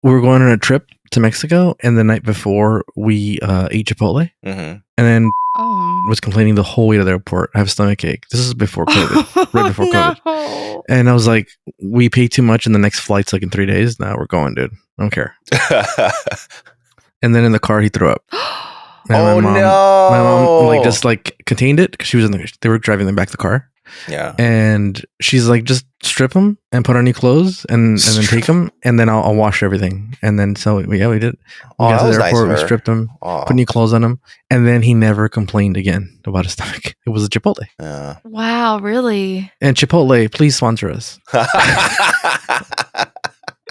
we were going on a trip to Mexico, and the night before we ate Chipotle, and then was complaining the whole way to the airport. I have a stomach ache. This is before COVID, right before COVID. And I was like, we paid too much, and the next flight's like in 3 days. Now we're going, dude. I don't care. And then in the car, he threw up. And my mom like just like contained it because she was they were driving them back the car. Yeah. And she's like, just strip them and put on new clothes and then take them, and then I'll wash everything. And then so we did. We got to the airport, we stripped him, put new clothes on him, and then he never complained again about his stomach. It was a Chipotle. Wow, really? And Chipotle, please sponsor us.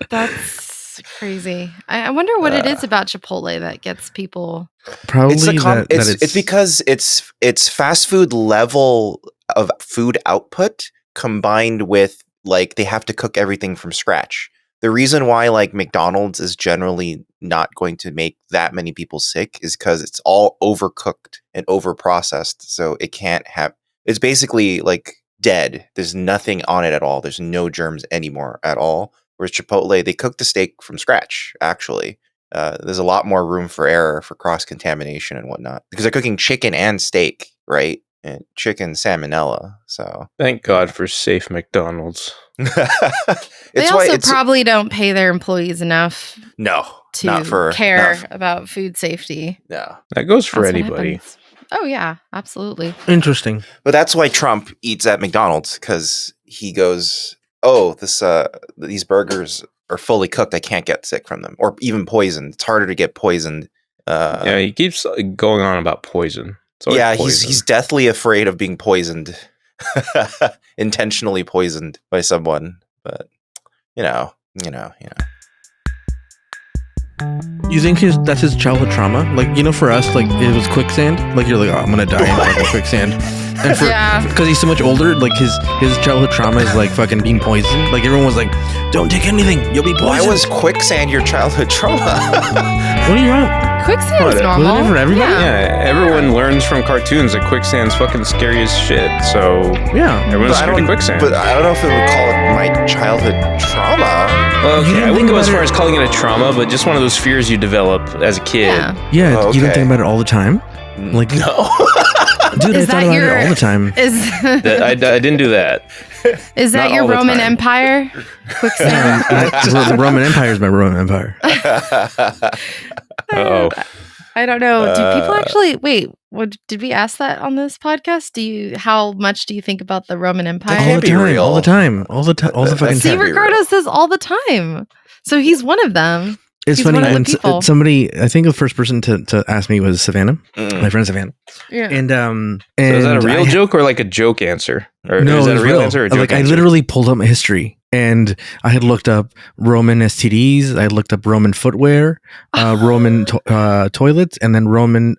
That's crazy. I wonder what it is about Chipotle that gets people. Probably it's because it's fast food level of food output combined with like they have to cook everything from scratch. The reason why like McDonald's is generally not going to make that many people sick is because it's all overcooked and overprocessed. So it's basically like dead. There's nothing on it at all. There's no germs anymore at all. Whereas Chipotle, they cook the steak from scratch, actually. There's a lot more room for error for cross-contamination and whatnot. Because they're cooking chicken and steak, right? And chicken salmonella, so... Thank God for safe McDonald's. They also probably don't pay their employees enough to care about food safety. No. That goes for anybody. Oh, yeah, absolutely. Interesting. But that's why Trump eats at McDonald's, because he goes... oh, these burgers are fully cooked. I can't get sick from them, or even poisoned. It's harder to get poisoned. Yeah, he keeps going on about poison. Yeah, he's deathly afraid of being poisoned, intentionally poisoned by someone. But you know. You think that's his childhood trauma? Like, for us, like it was quicksand. Like you're like, oh, I'm gonna die in like quicksand. And because he's so much older, like his childhood trauma is like fucking being poisoned. Like everyone was like, don't take anything, you'll be poisoned. Why was quicksand your childhood trauma? What are you wrong? Quicksand is normal. Wasn't it for everybody? Yeah, everyone learns from cartoons that quicksand's fucking scary as shit. So everyone's scared of quicksand. But I don't know if I would call it my childhood trauma. Well, okay, I wouldn't go as far as calling it a trauma, but just one of those fears you develop as a kid. Yeah, you don't think about it all the time? Like no. Dude, I thought about it all the time. I didn't do that. Is that your Roman Empire? Quicksand. The Roman Empire is my Roman Empire. Uh-oh. I don't know. Do people actually wait? Did we ask that on this podcast? How much do you think about the Roman Empire? All the time. All the fucking time. See, Ricardo says all the time. So he's one of them. It's funny when somebody, I think the first person to ask me was Savannah, my friend Savannah. Yeah. And so is that a real joke or like a joke answer? Or no, is that a real answer or a joke like answer? I literally pulled up my history and I had looked up Roman STDs, I had looked up Roman footwear, Roman toilets, and then Roman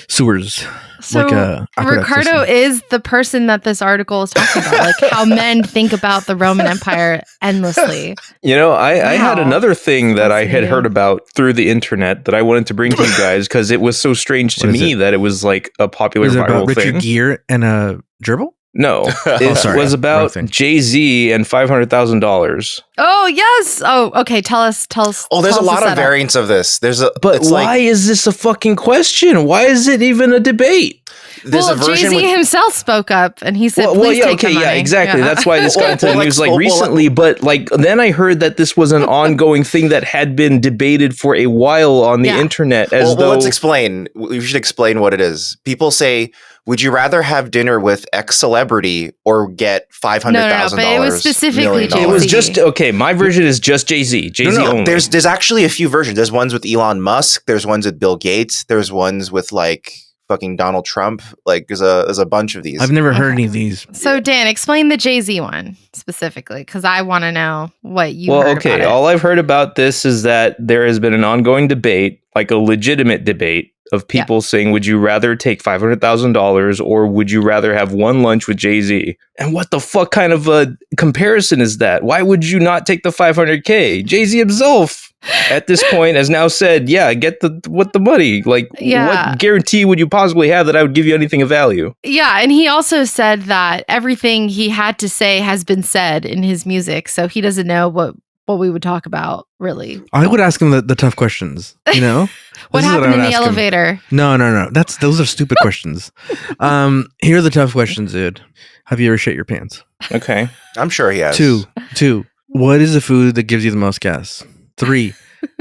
sewers. So Ricardo is the person that this article is talking about, like how men think about the Roman Empire endlessly. I had another thing that I had heard about through the internet that I wanted to bring to you guys because it was so strange to me that it was like a popular viral thing. Richard Gere and a gerbil? No, it was about Jay-Z and $500,000. Oh yes. Oh, okay. Tell us. Oh, there's a lot of variants of this. But why is this a fucking question? Why is it even a debate? Jay-Z himself spoke up and he said, "Please take the money." Yeah, exactly. Yeah. That's why this got into the news recently. But then I heard that this was an ongoing thing that had been debated for a while on the internet. Let's explain. We should explain what it is. People say, would you rather have dinner with X celebrity or get $500,000? No, but it was specifically Jay-Z. It was just my version is just Jay-Z. Jay-Z only. There's actually a few versions. There's ones with Elon Musk. There's ones with Bill Gates. There's ones with like fucking Donald Trump. Like there's a bunch of these. I've never heard any of these. So Dan, explain the Jay-Z one specifically because I want to know what you heard about it. All I've heard about this is that there has been an ongoing debate, like a legitimate debate, of people saying, would you rather take $500,000 or would you rather have one lunch with Jay-Z? And what the fuck kind of a comparison is that? Why would you not take the $500K? Jay-Z himself at this point has now said, get the money. Like, what guarantee would you possibly have that I would give you anything of value? Yeah, and he also said that everything he had to say has been said in his music, so he doesn't know what we would talk about, really. I would ask him the tough questions, you know? What happened in the elevator? No. Those are stupid questions. Here are the tough questions, dude. Have you ever shit your pants? Okay. I'm sure he has. Two. What is the food that gives you the most gas? 3.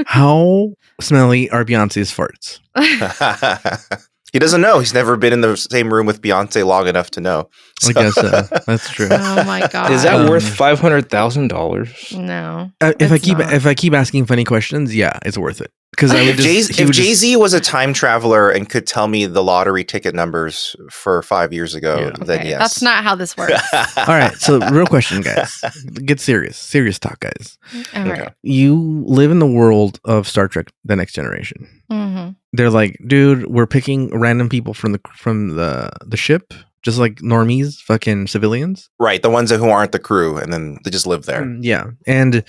How smelly are Beyonce's farts? He doesn't know. He's never been in the same room with Beyonce long enough to know. So. I guess so. That's true. Oh my god! Is that worth $500,000? No. If I keep asking funny questions, yeah, it's worth it. Because if Jay-Z was a time traveler and could tell me the lottery ticket numbers for 5 years ago, then yes. That's not how this works. All right. So, real question, guys. Get serious. Serious talk, guys. All right. You live in the world of Star Trek: The Next Generation. Mm-hmm. They're like, dude, we're picking random people from the ship, just like normies, fucking civilians. Right, the ones who aren't the crew, and then they just live there. Yeah, and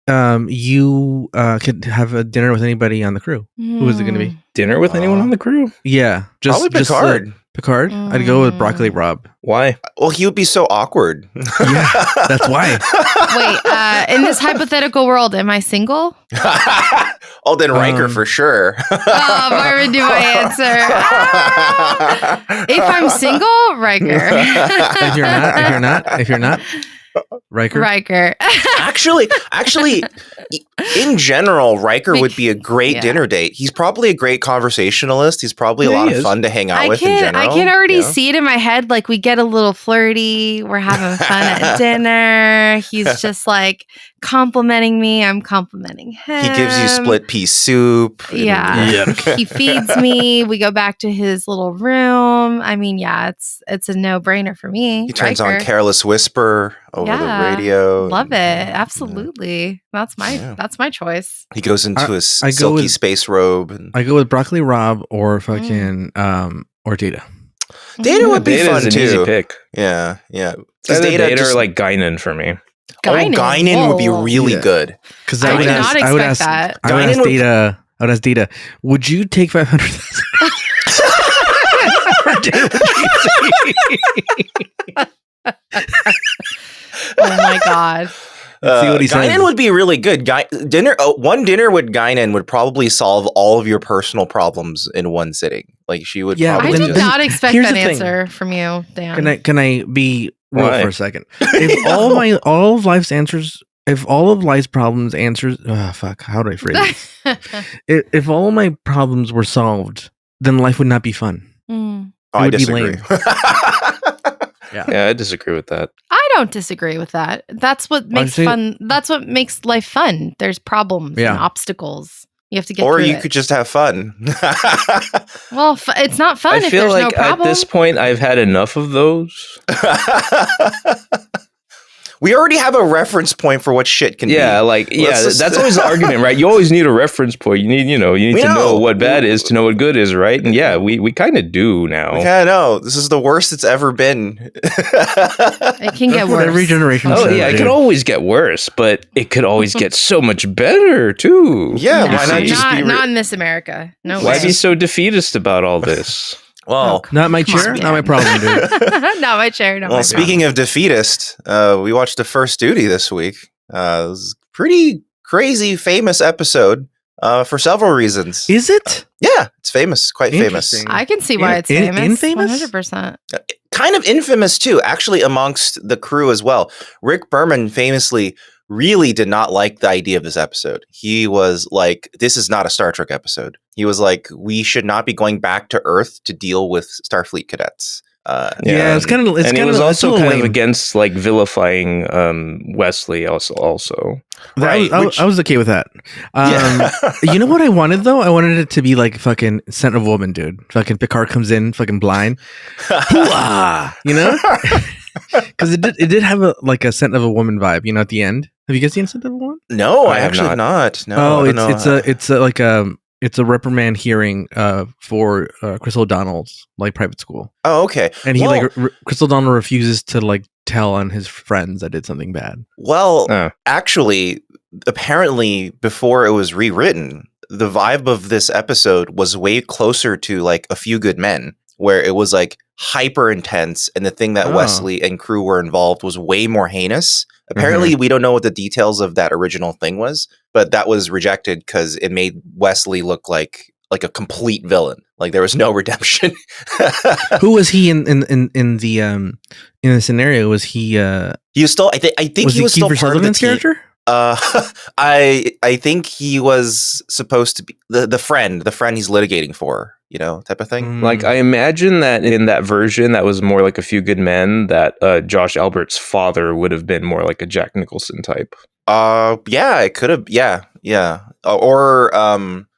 you could have a dinner with anybody on the crew. Who is it going to be? Dinner with anyone on the crew? Yeah, probably Picard. Picard? I'd go with Broccoli Rob. Why? Well, he would be so awkward. Yeah, that's why. Wait, in this hypothetical world, am I single? Oh, then Riker for sure. Oh, Marvin, do my answer. If I'm single, Riker. If you're not, Riker. Actually, in general, Riker would be a great dinner date. He's probably a great conversationalist. He's probably a lot of fun to hang out with in general. I can already see it in my head. Like, we get a little flirty. We're having fun at dinner. He's just like complimenting me. I'm complimenting him. He gives you split pea soup. Yeah. He feeds me. We go back to his little room. I mean, yeah, it's a no-brainer for me. He turns on Careless Whisper over the radio. Love it. Absolutely. That's my choice. He goes into his silky space robe. I go with Broccoli Rob or fucking or Data. Data would be fun an too. Easy pick. Yeah. Because Data or like Guinan for me. Guinan would be really good. Because I would ask Data, would you take 500,000? Oh my god. See what he says. Guinan would be really good. One dinner with Guinan would probably solve all of your personal problems in one sitting. Like she would. I did not expect that answer from you, Dan. Can I be real for a second? If all of life's answers, if all of life's problems answers, how do I phrase this? If all of my problems were solved, then life would not be fun. I disagree. Yeah, I disagree with that. I don't disagree with that. That's what makes fun. That's what makes life fun. There's problems and obstacles. You have to get through it. Or you could just have fun. Well, it's not fun if there's no problem. At this point, I've had enough of those. We already have a reference point for what shit can be. That's always the argument, right? You always need a reference point. You need to know what bad is to know what good is, right? And we kind of do now. We kind of know. This is the worst it's ever been. It can get worse. Every generation. It could always get worse, but it could always get so much better too. Yeah, why not just be not in this America? No way. Why be so defeatist about all this? Well, not my chair, not my problem, dude. Not my chair, not my problem. Speaking of defeatist, we watched The First Duty this week. It was a pretty crazy, famous episode for several reasons. Is it? Yeah, it's famous, quite famous. I can see why it's famous. Infamous? 100%. Kind of infamous, too, actually, amongst the crew as well. Rick Berman famously really did not like the idea of this episode. He was like, this is not a Star Trek episode. He was like, we should not be going back to Earth to deal with Starfleet cadets. It's kind of. And he was also kind of against like vilifying Wesley. Also, right? I was okay with that. You know what I wanted though? I wanted it to be like fucking Scent of Woman, dude. Fucking Picard comes in, fucking blind. You know, because it did have a Scent of a Woman vibe. You know, at the end. Have you guys seen Scent of a Woman? No, I actually have not. No, it's a reprimand hearing for Chris O'Donnell's like private school. Oh, okay. And he Chris O'Donnell refuses to like tell on his friends that did something bad. Well, actually, apparently before it was rewritten, the vibe of this episode was way closer to like A Few Good Men, where it was like hyper intense, and the thing that Wesley and crew were involved was way more heinous. Apparently, we don't know what the details of that original thing was, but that was rejected because it made Wesley look like a complete villain. Like there was no redemption. Who was he in the scenario? Was he? He was still. I think he was still part of the character. I think he was supposed to be the friend he's litigating for, type of thing. Like I imagine that in that version that was more like A Few Good Men, that Josh Albert's father would have been more like a Jack Nicholson type. Yeah, it could have. Yeah. Or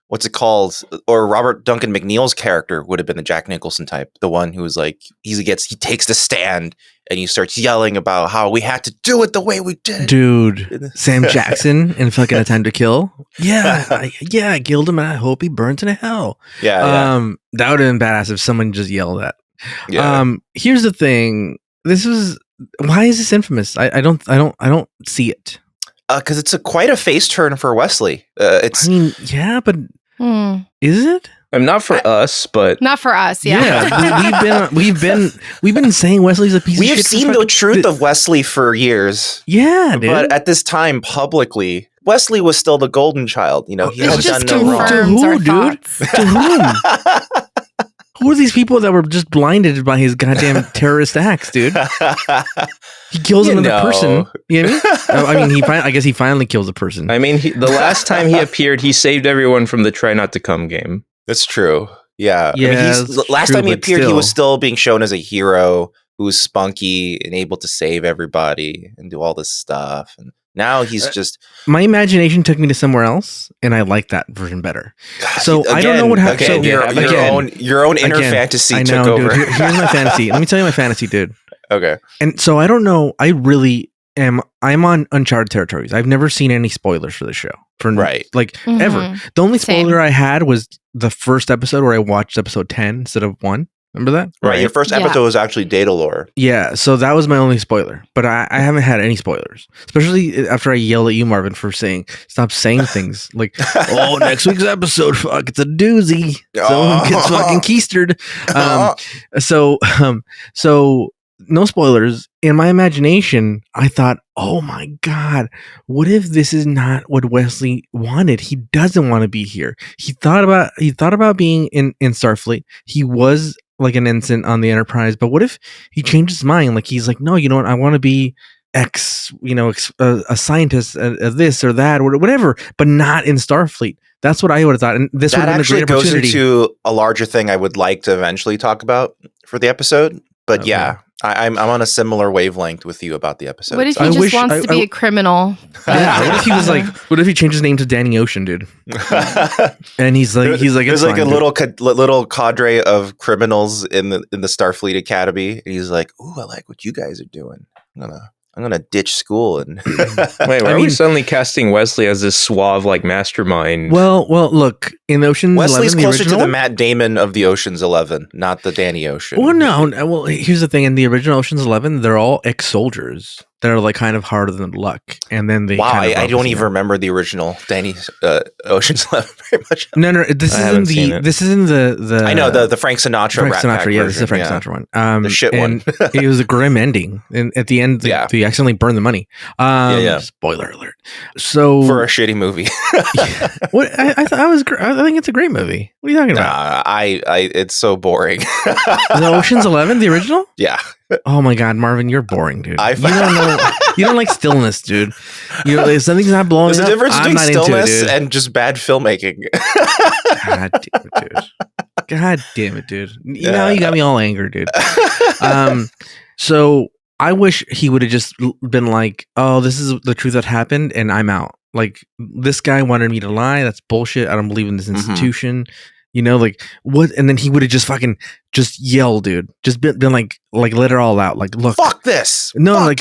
what's it called? Or Robert Duncan McNeil's character would have been the Jack Nicholson type, the one who was like he takes the stand and he starts yelling about how we had to do it the way we did. Dude, Sam Jackson in fucking A Time to Kill. Yeah, I killed him and I hope he burns in hell. Yeah. That would have been badass if someone just yelled that. Yeah. Here's the thing. Why is this infamous? I don't see it. Because it's quite a face turn for Wesley. Yeah, but is it? Not for us, but not for us. Yeah, we've been saying Wesley's a piece of shit. We've seen the truth of Wesley for years. Yeah, dude. But at this time, publicly, Wesley was still the golden child. He had done no wrong. To who, dude? To whom? Who are these people that were just blinded by his goddamn terrorist acts, dude? He kills another person. You know what I mean? I guess he finally kills a person. I mean, the last time he appeared, he saved everyone from the Try Not to Come game. That's true. Yeah. Last time he appeared, he was still being shown as a hero who's spunky and able to save everybody and do all this stuff. And now he's just... My imagination took me to somewhere else, and I like that version better. So I don't know what happened. Your own inner fantasy took over. Dude, here's my fantasy. Let me tell you my fantasy, dude. Okay. And so I don't know. I'm on uncharted territories. I've never seen any spoilers for the show. Ever. The only spoiler I had was the first episode where I watched episode 10 instead of 1. Remember that? Right. Your first episode was actually Data Lore. Yeah. So that was my only spoiler. But I haven't had any spoilers. Especially after I yelled at you, Marvin, for stop saying things like, oh, next week's episode, fuck, it's a doozy. Someone gets fucking keistered. So no spoilers. In my imagination, I thought, oh my God, what if this is not what Wesley wanted? He doesn't want to be here. He thought about being in Starfleet. He was like an ensign on the Enterprise, but what if he changed his mind? Like he's like, no, you know what? I want to be a scientist, this or that, or whatever, but not in Starfleet. That's what I would have thought. And this would have been a great opportunity. That actually goes into a larger thing I would like to eventually talk about for the episode. But okay. Yeah, I'm on a similar wavelength with you about the episode. What if he just wants to be a criminal? Yeah. What if he was like? What if he changed his name to Danny Ocean, dude? And he's like, there's like a little cadre of criminals in the Starfleet Academy. And he's like, ooh, I like what you guys are doing. I'm gonna ditch school and wait. Why are we suddenly casting Wesley as this suave like mastermind? Well, look, in Ocean's Wesley's 11, closer to the Matt Damon of the Ocean's 11, not the Danny Ocean. Well, no. Well, here's the thing: in the original Ocean's 11, they're all ex-soldiers that are like kind of harder than luck, and then they. Wow, I don't even remember the original Danny Ocean's 11 very much. No, this isn't the. I know the Frank Sinatra. Frank Sinatra, yeah, this is the Frank Sinatra one. The shit one. It was a grim ending, and at the end, they accidentally burned the money. Spoiler alert. So for a shitty movie. What I think it's a great movie. What are you talking about? It's so boring. The Ocean's 11, the original? Yeah. Oh my God, Marvin, you're boring, dude. You don't like stillness, dude. If something's not blowing up, there's a difference between stillness and just bad filmmaking. God damn it, dude. Now you got me all angered, dude. So I wish he would have just been like, oh, this is the truth that happened and I'm out. Like, this guy wanted me to lie. That's bullshit. I don't believe in this institution. Like what? And then he would have just fucking yelled, dude. Just been like let it all out. Like, look, fuck this. No, like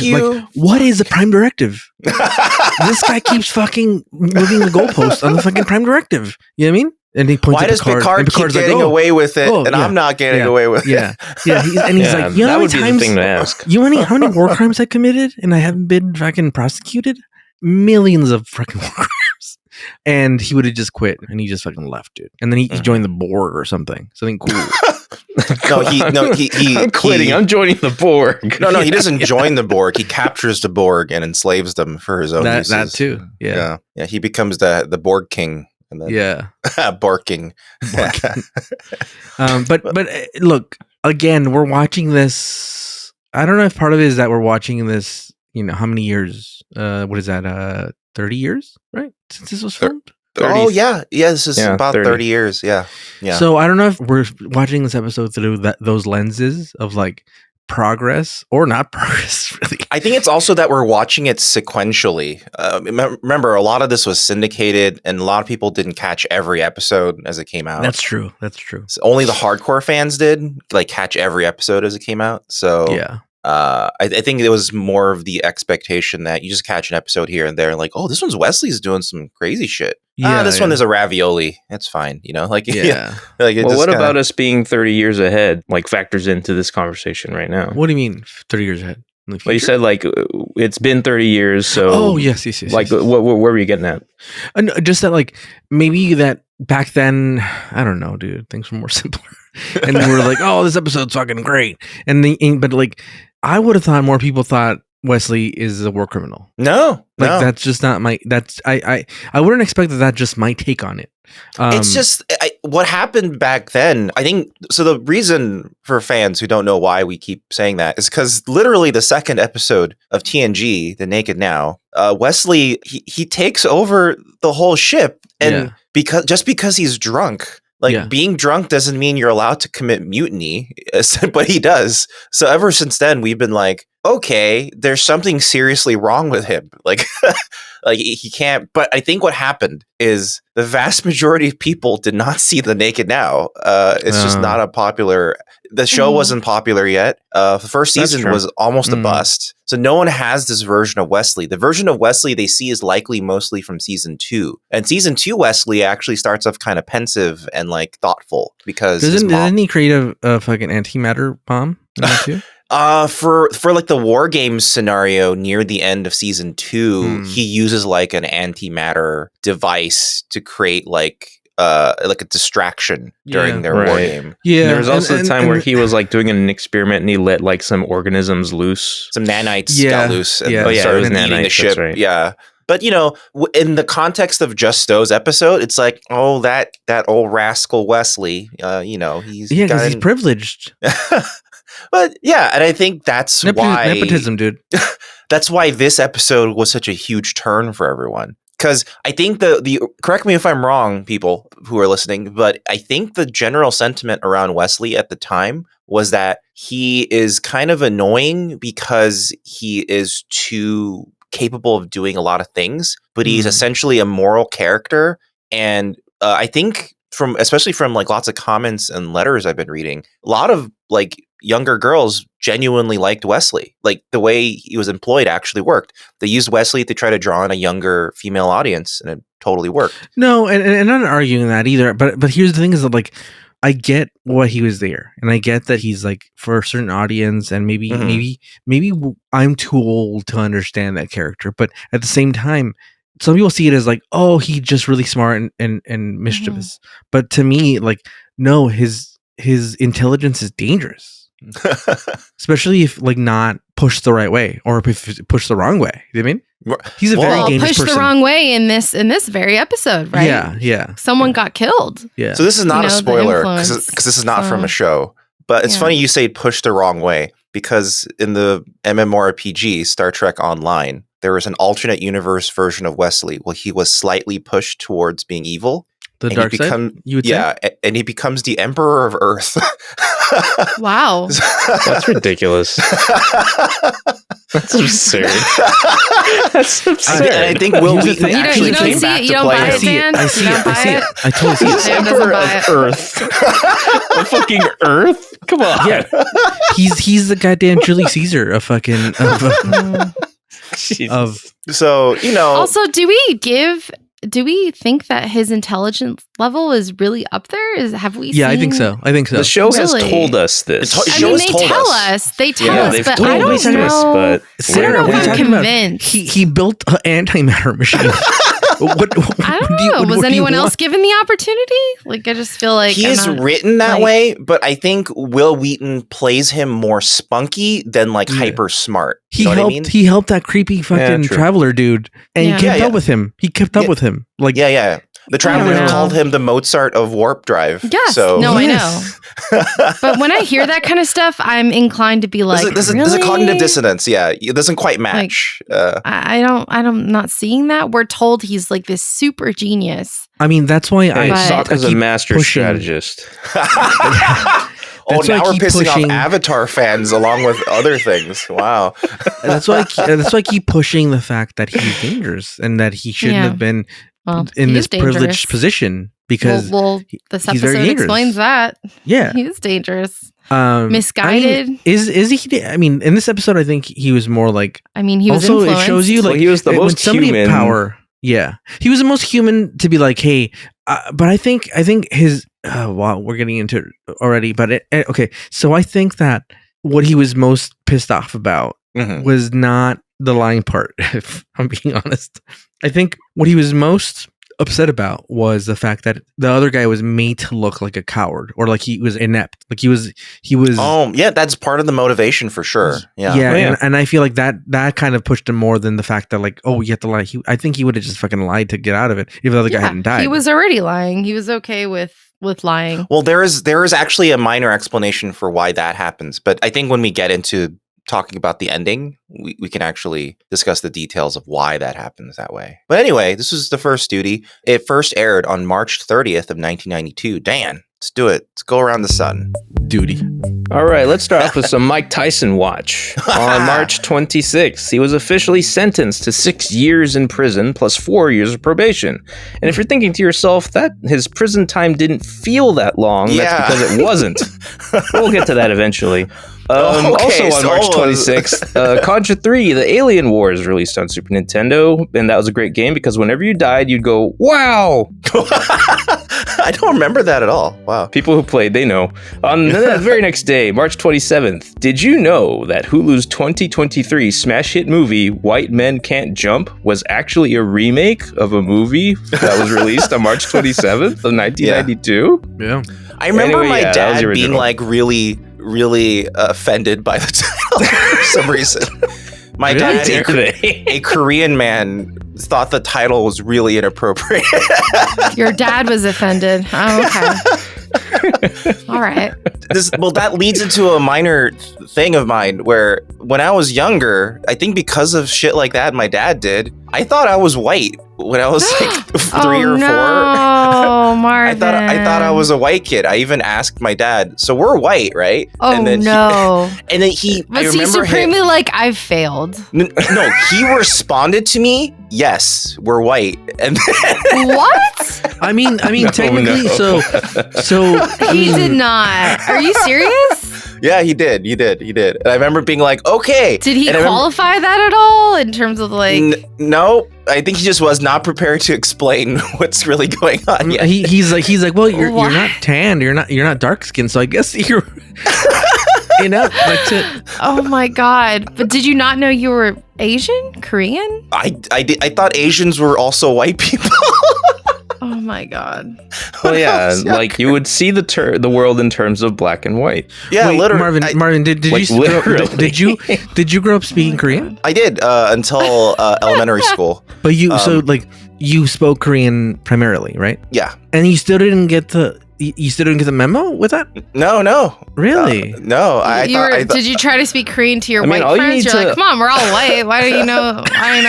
what is the prime directive? This guy keeps fucking moving the goalpost on the fucking prime directive. You know what I mean? And he points. Why does Picard keep getting away with it, and I'm not getting away with it? Yeah. He's like, you know, that would be the thing to ask. You know how many war crimes I committed, and I haven't been fucking prosecuted? Millions of fucking war crimes. And he would have just quit, and he just fucking left, dude. And then he joined the Borg or something cool. I'm quitting. I'm joining the Borg. No, he doesn't join the Borg. He captures the Borg and enslaves them for his own uses. That too. Yeah. He becomes the Borg king. And then, barking. But look, again, we're watching this. I don't know if part of it is that we're watching this. How many years? What is that? 30 years, right? Since this was filmed. 30. Oh yeah. This is about 30 years. Yeah. So I don't know if we're watching this episode through those lenses of like progress or not progress. Really, I think it's also that we're watching it sequentially. Remember, a lot of this was syndicated, and a lot of people didn't catch every episode as it came out. That's true. So only the hardcore fans did catch every episode as it came out. So yeah. I think it was more of the expectation that you just catch an episode here and there, and oh, this one's Wesley's doing some crazy shit. This one is a ravioli. It's fine, Yeah. Well, what about us being 30 years ahead? Factors into this conversation right now. What do you mean 30 years ahead? Well, you said it's been 30 years. So yes. What were you getting at? Just that maybe that back then, I don't know, dude. Things were more simpler, and we were oh, this episode's fucking great. But I would have thought more people thought Wesley is a war criminal. No. That's just not my. I wouldn't expect that just my take on it. It's just what happened back then. I think so. The reason for fans who don't know why we keep saying that is because literally the second episode of TNG, The Naked Now, Wesley he takes over the whole ship, and because he's drunk. Being drunk doesn't mean you're allowed to commit mutiny, but he does. So ever since then, we've been okay, there's something seriously wrong with him. He can't. But I think what happened is the vast majority of people did not see The Naked Now. It's just not a popular. The show wasn't popular yet. The first season was almost a bust. So no one has this version of Wesley. The version of Wesley they see is likely mostly from season 2. And season 2 Wesley actually starts off kind of pensive and thoughtful because didn't he create a fucking antimatter bomb in that too? For the war games scenario near the end of season 2, he uses an antimatter device to create a distraction during their war game. Yeah, there was also a time where he was doing an experiment and he let some organisms loose. Some nanites got loose and started eating the ship. Right. Yeah. But in the context of just those episodes, it's oh, that old rascal Wesley. He's privileged. But and I think that's why nepotism, dude. That's why this episode was such a huge turn for everyone. Because I think the correct me if I'm wrong, people who are listening, but I think the general sentiment around Wesley at the time was that he is kind of annoying because he is too capable of doing a lot of things, but he's essentially a moral character. And I think especially from lots of comments and letters I've been reading, a lot of younger girls genuinely liked Wesley. The way he was employed actually worked. They used Wesley to try to draw in a younger female audience, and it totally worked. No, and I'm not arguing that either. But here's the thing: is that I get why he was there, and I get that he's for a certain audience, and maybe I'm too old to understand that character. But at the same time, some people see it as oh, he's just really smart and mischievous. But to me, no, his intelligence is dangerous. Especially if not pushed the right way, or if pushed the wrong way. You know what I mean? He's a very dangerous pushed person. The wrong way in this very episode, right? Yeah. Someone got killed. Yeah. So this is not a spoiler because this is not from a show. But it's funny you say pushed the wrong way, because in the MMORPG Star Trek Online, there was an alternate universe version of Wesley where he was slightly pushed towards being evil. The dark side? You would say? And he becomes the Emperor of Earth. Wow. That's ridiculous. That's absurd. That's absurd. I think Will Wheaton actually came back to play him. I see it. I totally see it. Emperor of Earth. A fucking Earth? Come on. Yeah. He's the goddamn Julius Caesar of fucking... So, Also, do we think that his intelligence level is really up there? Have we seen? I think so. The show has told us this. They tell us. They tell us, but I don't know. But I don't know if I'm convinced. He built an antimatter machine. I don't know. Was anyone else given the opportunity? Like, I just feel like he is written that way, but I think Wil Wheaton plays him more spunky than like hyper smart. He helped that creepy fucking traveler dude, and he kept up with him. He kept up with him. Like, the traveler called him the Mozart of warp drive. Yes. So. No, I know. But when I hear that kind of stuff, I'm inclined to be like, there's a cognitive dissonance. Yeah, it doesn't quite match. Like, I'm not seeing that. We're told he's like this super genius. I mean, that's why Sokka's a master strategist. Now we're pissing off Avatar fans along with other things. Wow. That's why I keep pushing the fact that he's dangerous and that he shouldn't have been in this privileged position because this episode explains that. Yeah, he is dangerous. Misguided. I mean, is he? I mean, in this episode, I think he was more like. I mean, he was also influenced. It shows you like he was the most human. Power. Yeah, he was the most human to be like, hey. But I think his. Wow, we're getting into it already. But okay, so I think that what he was most pissed off about was not the lying part. If I'm being honest, I think what he was most upset about was the fact that the other guy was made to look like a coward or like he was inept. Like he was. Oh yeah, that's part of the motivation for sure. Yeah. And I feel like that kind of pushed him more than the fact that like, oh, you have to lie. I think he would have just fucking lied to get out of it if the other guy hadn't died. He was already lying. He was okay with lying. Well, there is actually a minor explanation for why that happens, but I think when we get into talking about the ending, we can actually discuss the details of why that happens that way. But anyway, this was the first duty. It first aired on March 30th of 1992. Dan, let's do it. Let's go around the sun. Duty. All right, let's start off with some Mike Tyson watch. On March 26th, he was officially sentenced to 6 years in prison plus 4 years of probation. And if you're thinking to yourself that his prison time didn't feel that long, that's because it wasn't. We'll get to that eventually. Also on March 26th, Contra 3, The Alien Wars, released on Super Nintendo, and that was a great game because whenever you died, you'd go, wow! I don't remember that at all. Wow. People who played, they know. On the very next day, March 27th, did you know that Hulu's 2023 smash hit movie, White Men Can't Jump, was actually a remake of a movie that was released on March 27th of 1992? Yeah. I remember my dad being like really offended by the title for some reason. My dad, a Korean man, thought the title was really inappropriate. Your dad was offended. Oh, okay. All right. That leads into a minor thing of mine where when I was younger, I think because of shit like that my dad did, I thought I was white when I was like 3 or 4. Oh, Marvin. I thought I was a white kid. I even asked my dad, so we're white, right? Oh, and then no. And then he... Was he supremely like, I've failed? No, he responded to me, yes, we're white. And then, what? I mean, technically, no. so he did not. Are you serious? Yeah, he did. And I remember being like, okay. Did he qualify that at all in terms of like... No, I think he just was not prepared to explain what's really going on yet. He's like, well, you're not tanned, you're not dark skinned, so I guess you're... that's it. Oh my God. But did you not know you were Asian? Korean? I thought Asians were also white people. Oh my God. Well, yeah, like you would see the world in terms of black and white. Yeah, literally. Marvin, did you grow up speaking Korean? I did until elementary school. But you spoke Korean primarily, right? Yeah. And you still didn't get the memo with that? No. Really? No. Did you try to speak Korean to your white friends? You're like, come on, we're all white. Why do you know Korean?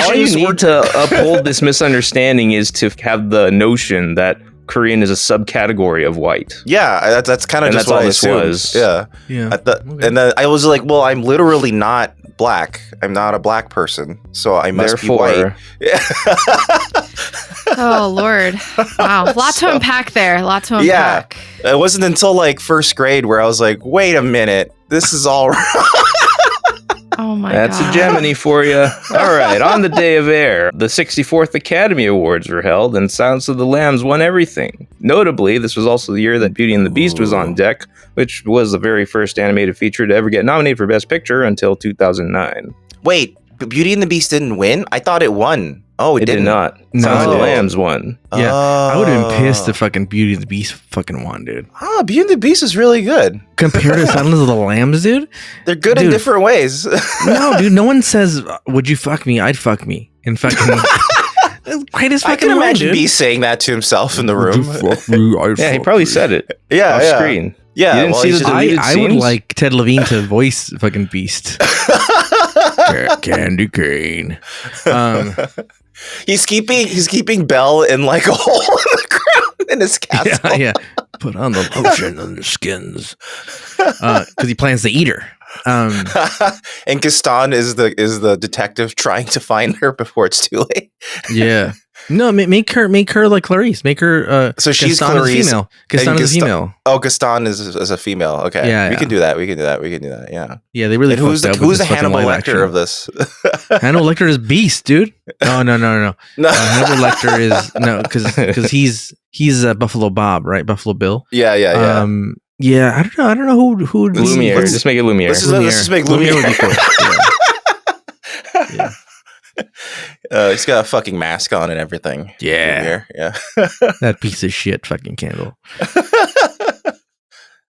All you need to uphold this misunderstanding is to have the notion that Korean is a subcategory of white. Yeah, that's kind of just what I assumed. Was. Yeah. Okay. And then I was like, well, I'm literally not black. I'm not a black person, so I must be white. Yeah. Oh, Lord. Wow. Lot to unpack there. Yeah. It wasn't until like first grade where I was like, wait a minute. This is all wrong. Oh my That's God. a Gemini for you. All right. On the day of air, the 64th Academy Awards were held, and Silence of the Lambs won everything. Notably, this was also the year that Beauty and the Beast was on deck, which was the very first animated feature to ever get nominated for Best Picture until 2009. Wait, Beauty and the Beast didn't win? I thought it won Oh, it did not. No. Silence of the Lambs won. Yeah, I would have been pissed if fucking Beauty and the Beast fucking won, dude. Oh, Beauty and the Beast is really good. Compared to Silence of the Lambs, dude. They're good in different ways. No, dude, no one says, would you fuck me? I'd fuck me. In fucking... greatest I fucking can line, imagine dude. Beast saying that to himself in the room. Yeah, he probably said it Yeah, off screen. Yeah, You didn't see the deleted I would scenes? like Ted Levine to voice fucking Beast. Candy cane. He's keeping Belle in like a hole in the ground in his castle. Yeah. Put on the lotion on the skins. Because he plans to eat her. And Gaston is the detective trying to find her before it's too late. Yeah. No, make her like Clarice. Make her so she's Gaston Clarice. Is female. Gaston is a female. Oh, Gaston is a female. Okay. Yeah, we can do that. We can do that. Yeah. Yeah, they really. And who's the Hannibal Lecter of this? Hannibal Lecter is Beast, dude. Oh no. Hannibal Lecter is because he's Buffalo Bob, right? Buffalo Bill. Yeah. Yeah, I don't know who would be Lumiere. Just make it Lumiere. Let's just make Lumiere. Would be cool. Yeah. He's got a fucking mask on and everything. Yeah. Lumiere, yeah. That piece of shit fucking candle.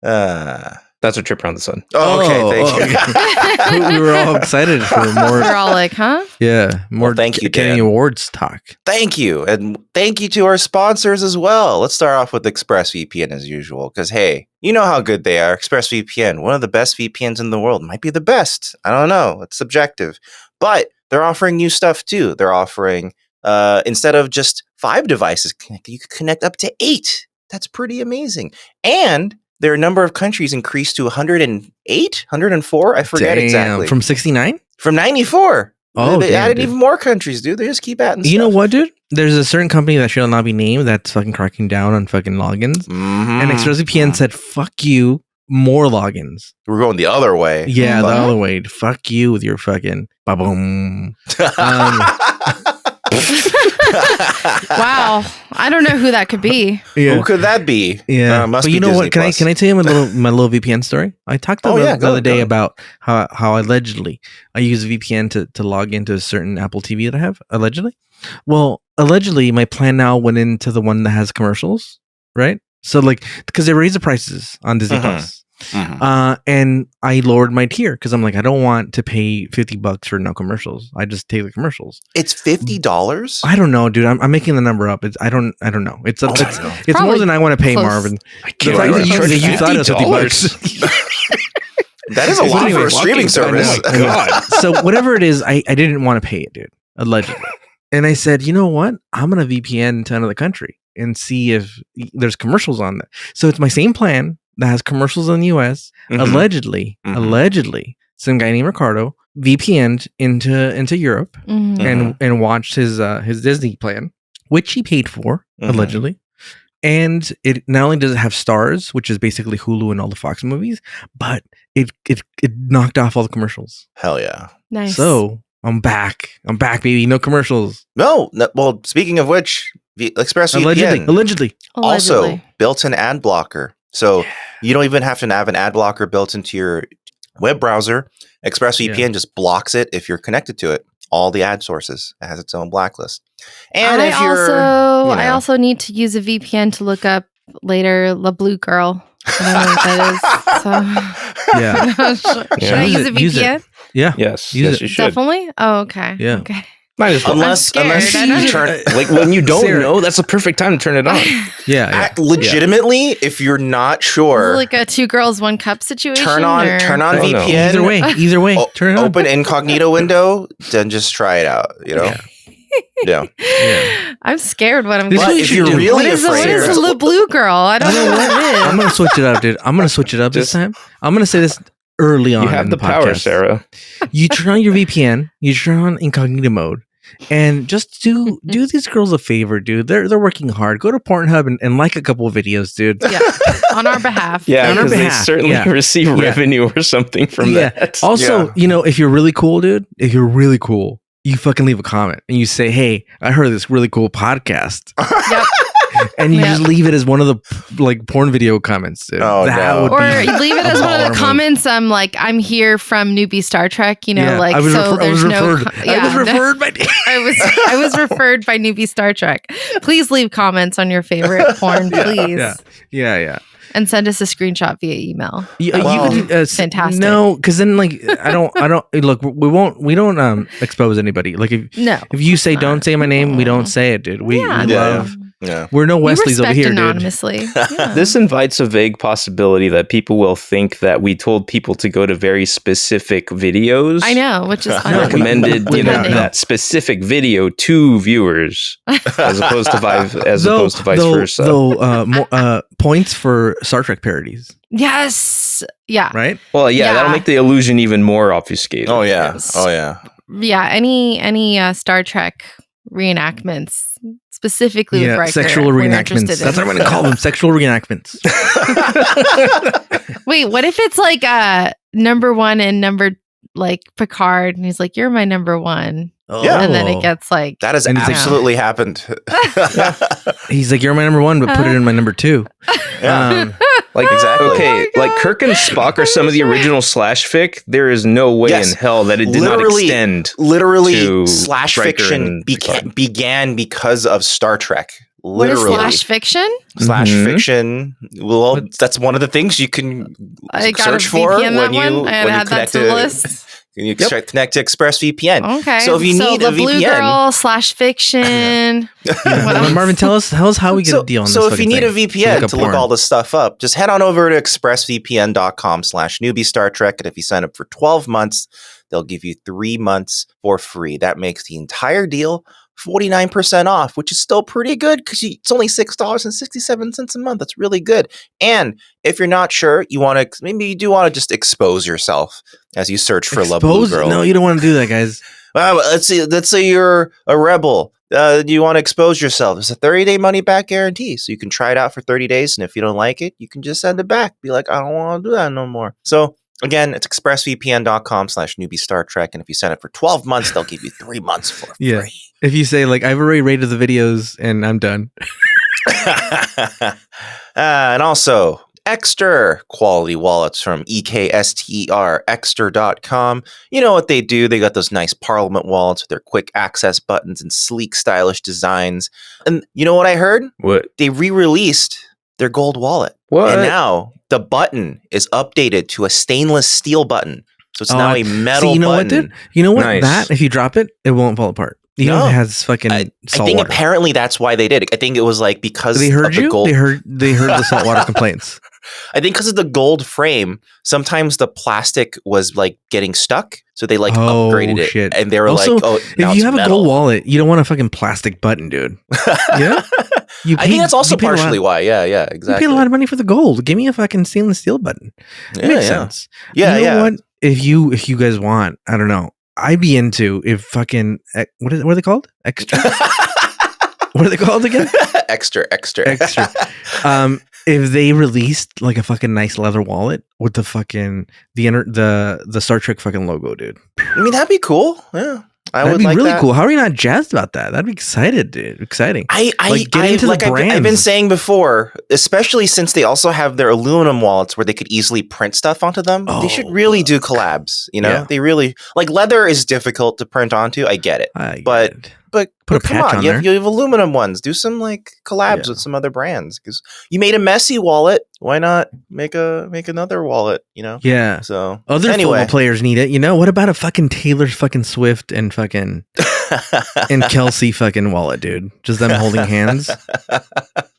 That's a trip around the sun. Okay, thank you. We were all excited for more. We're all like, huh? Yeah, more thank you, Academy Dan. Awards talk. Thank you. And thank you to our sponsors as well. Let's start off with ExpressVPN as usual. Because, hey, you know how good they are. ExpressVPN, one of the best VPNs in the world. Might be the best. I don't know. It's subjective. But they're offering new stuff too. They're offering, instead of just 5 devices connected, you can connect up to 8. That's pretty amazing. And their number of countries increased to 108, 104. I forget exactly. From 69? From 94. Oh, they added even more countries, dude. They just keep adding stuff. You know what, dude? There's a certain company that shall not be named that's fucking cracking down on fucking logins. Mm-hmm. And ExpressVPN said, fuck you, more logins. We're going the other way. Yeah, the other way. Fuck you with your fucking ba-boom. Wow, I don't know who that could be. Yeah. Who could that be? Yeah, must but be you know Disney what? Can I tell you my little VPN story? I talked the other day about how allegedly I use a VPN to log into a certain Apple TV that I have. Allegedly, well, allegedly my plan now went into the one that has commercials, right? So like because they raised the prices on Disney Plus. Mm-hmm. And I lowered my tier because I'm like, I don't want to pay $50 for no commercials. I just take the commercials. It's $50. I don't know, dude. I'm making the number up. I don't know. It's more than I want to pay, close. Marvin. The fact that you thought it was $50. That is a lot for a streaming service. Oh my God. So whatever it is, I didn't want to pay it, dude. Allegedly. And I said, you know what? I'm gonna VPN to another country and see if there's commercials on that. So it's my same plan that has commercials in the US. Allegedly, some guy named Ricardo VPN'd into Europe and watched his Disney plan, which he paid for, allegedly. And it not only does it have Stars, which is basically Hulu and all the Fox movies, but it knocked off all the commercials. Hell yeah. Nice. So I'm back, baby. No commercials. No. Well, speaking of which, ExpressVPN allegedly also built-in ad blocker. So you don't even have to have an ad blocker built into your web browser. ExpressVPN just blocks it if you're connected to it. All the ad sources. It has its own blacklist. And I also need to use a VPN to look up later La Blue Girl. I don't know what that is. So should I use a VPN? Yeah. Yes, you should. Definitely. Oh, okay. Yeah. Okay. Might as well. Unless you turn like when you don't know, that's a perfect time to turn it on. Legitimately, if you're not sure, like a 2 girls 1 cup situation. Turn on VPN. Either way, turn it on. Open incognito window, then just try it out. You know. Yeah. I'm scared what I'm going to do. If you're really afraid, what is the Blue Girl? I don't know what it is. I'm going to switch it up, dude. I'm going to switch it up this time. I'm going to say this early on. You have the power, Sarah. You turn on your VPN, you turn on incognito mode, and just do these girls a favor, dude. They're working hard. Go to Pornhub and like a couple of videos, dude. Yeah, on our behalf. Yeah, because they certainly receive revenue or something from that. Also, if you're really cool, dude, you fucking leave a comment and you say, "Hey, I heard this really cool podcast." Yep. and you just leave it as one of the like porn video comments. Dude. Oh, or leave it as one of the comments. Like, I'm here from Newbie Star Trek. You know, like I was referred by Newbie Star Trek. Please leave comments on your favorite porn, please. Yeah. And send us a screenshot via email. Fantastic. No, because then like I don't look. We don't expose anybody. Like if you say don't say my name, we don't say it, dude. We love. Yeah. We're no Wesleys over here, anonymously. Dude. Yeah. This invites a vague possibility that people will think that we told people to go to very specific videos. I know, which is fine. Recommended, that specific video to viewers, as opposed to vice versa. Though, points for Star Trek parodies. Yes. Yeah. Right. Well, that'll make the illusion even more obfuscated. Oh yeah. Yes. Oh yeah. Yeah. Any Star Trek reenactments. Specifically with Riker. Sexual reenactments. That's what I'm going to call them. Sexual reenactments. Wait, what if it's like number one and number like Picard, and he's like, "You're my number one." Oh. Yeah, and then it gets like that has absolutely happened. He's like, "You're my number one, but put it in my number two." Like exactly. Okay, like Kirk and Spock are some of the original slash fic. There is no way in hell that it did not extend. Literally, slash fiction began because of Star Trek. Literally. What is slash fiction? Slash fiction. Well, that's one of the things you can search for when you connect to. You connect to ExpressVPN. Okay. So if you need a VPN, Blue Girl slash fiction. Marvin, tell us how we get a deal on this. So if you need a VPN to look all this stuff up, just head on over to expressvpn.com/newbie Star Trek, and if you sign up for 12 months, they'll give you 3 months for free. That makes the entire deal 49% off, which is still pretty good because it's only $6.67 a month. That's really good. And if you're not sure, maybe you do want to just expose yourself as you search for Love Blue Girl. No, you don't want to do that, guys. Let's say you're a rebel. Do you want to expose yourself? It's a 30-day money-back guarantee, so you can try it out for 30 days, and if you don't like it, you can just send it back. Be like, I don't want to do that no more. So again, it's expressvpn.com/newbie Star Trek, and if you sign up for 12 months, they'll give you 3 months for free. If you say, like, I've already rated the videos and I'm done. And also, Exter quality wallets from EKSTER, Exter.com. You know what they do? They got those nice Parliament wallets with their quick access buttons and sleek, stylish designs. And you know what I heard? What? They re-released their gold wallet. What? And now the button is updated to a stainless steel button. So it's now a metal button. What, dude? You know what? Nice. That, if you drop it, it won't fall apart. It has fucking salt I think water. Apparently that's why they did it. I think it was like because they heard of the gold. They heard the saltwater complaints. I think because of the gold frame, sometimes the plastic was like getting stuck, so they like upgraded it. Shit. And they were also, like, "Oh, if you have a gold wallet, you don't want a fucking plastic button, dude." Yeah, I think that's also partially why. Yeah, exactly. You paid a lot of money for the gold. Give me a fucking stainless steel button. It makes sense. Yeah, you know what? If you guys want, I don't know. I'd be into if fucking what are they called? Extra. What are they called again? Extra. If they released like a fucking nice leather wallet with the fucking the Star Trek fucking logo, dude. I mean, that'd be cool. Yeah. That'd be really cool. How are you not jazzed about that? That'd be exciting. I've been saying before, especially since they also have their aluminum wallets where they could easily print stuff onto them. They should really do collabs. You know, they really like leather is difficult to print onto. I get it, but come on, you have aluminum ones. Do some like collabs with some other brands because you made a messy wallet. Why not make another wallet? You know? Yeah. So other football players need it. You know? What about a fucking Taylor fucking Swift and fucking and Kelsey fucking wallet, dude? Just them holding hands.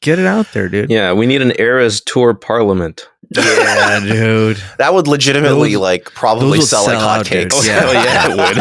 Get it out there, dude. Yeah, we need an Eras Tour Parliament. Yeah, dude. That would legitimately probably sell like hotcakes. Yeah, it would.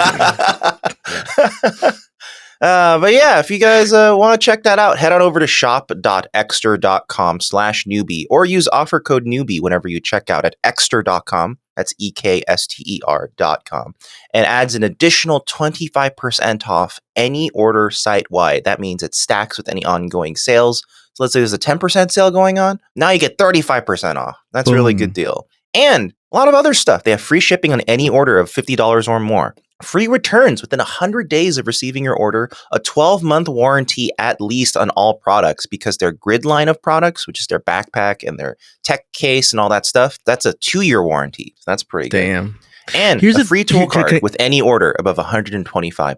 But yeah, if you guys want to check that out, head on over to shop.exter.com/newbie or use offer code newbie whenever you check out at exter.com. That's EKSTER.com, and adds an additional 25% off any order site-wide. That means it stacks with any ongoing sales. So let's say there's a 10% sale going on. Now you get 35% off. That's a really good deal. And A lot of other stuff. They have free shipping on any order of $50 or more. Free returns within 100 days of receiving your order. A 12-month warranty at least on all products, because their grid line of products, which is their backpack and their tech case and all that stuff, that's a 2-year warranty. So that's pretty good. Damn. And here's a free tool card with any order above $125.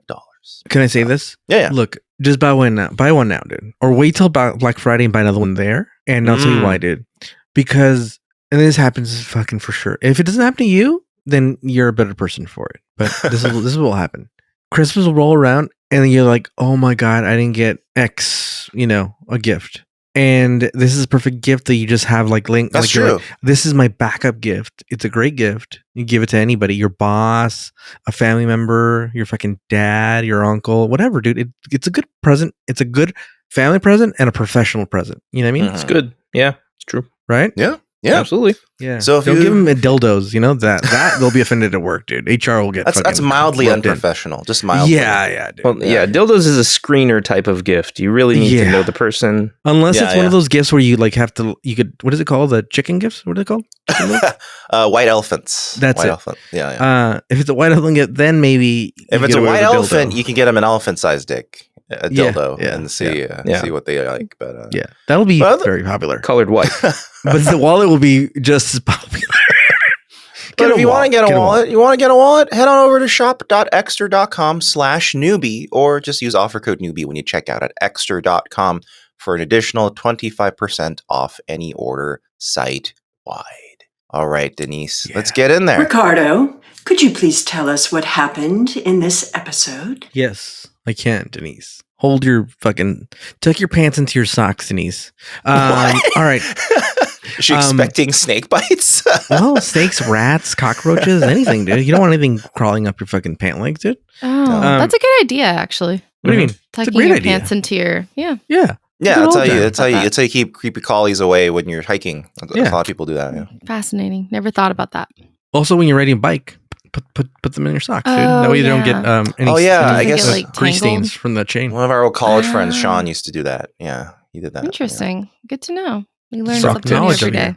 Can I say this? Yeah. Look, just buy one now. Buy one now, dude. Or wait till Black Friday and buy another one there. And I'll tell you why, dude. Because, and this happens fucking for sure. If it doesn't happen to you, then you're a better person for it. But this is what will happen. Christmas will roll around and you're like, oh my God, I didn't get X, a gift. And this is a perfect gift that you just have That's true. This is my backup gift. It's a great gift. You give it to anybody, your boss, a family member, your fucking dad, your uncle, whatever, dude. It's a good present. It's a good family present and a professional present. You know what I mean? It's good. Yeah, it's true. Right? Yeah. Yeah, absolutely. Yeah. So if don't give them dildos, that they'll be offended at work, dude. HR will get that's mildly unprofessional. Just mildly. Yeah, dude. Well, yeah, dildos is a screener type of gift. You really need to know the person, unless it's one of those gifts where you have to. You could. What is it called? The chicken gifts? What are they called? White elephants. That's white it. Elephant. Yeah. If it's a white elephant gift, then maybe if it's a white elephant, you can get them an elephant-sized dick. A dildo and see what they like, but that'll be very popular. Colored white, but the wallet will be just as popular. But if you want to get a wallet, head on over to shop.extra.com/newbie or just use offer code newbie when you check out at extra.com for an additional 25% off any order site-wide. All right, Denise, let's get in there. Ricardo, could you please tell us what happened in this episode? Yes, I can, Denise. Hold your fucking... Tuck your pants into your socks, Denise. All right. Is she expecting snake bites? Well, snakes, rats, cockroaches, anything, dude. You don't want anything crawling up your fucking pant legs, dude. Oh, that's a good idea, actually. What do you mean? Tucking your pants into your... Yeah. Yeah. Yeah, that's how you keep creepy collies away when you're hiking. A lot of people do that. Yeah. Fascinating. Never thought about that. Also, when you're riding a bike, put them in your socks, dude. That way you don't get any. I guess grease stains from the chain. One of our old college friends, Sean, used to do that. Yeah, he did that. Interesting. Yeah. Good to know. We learn something new every day.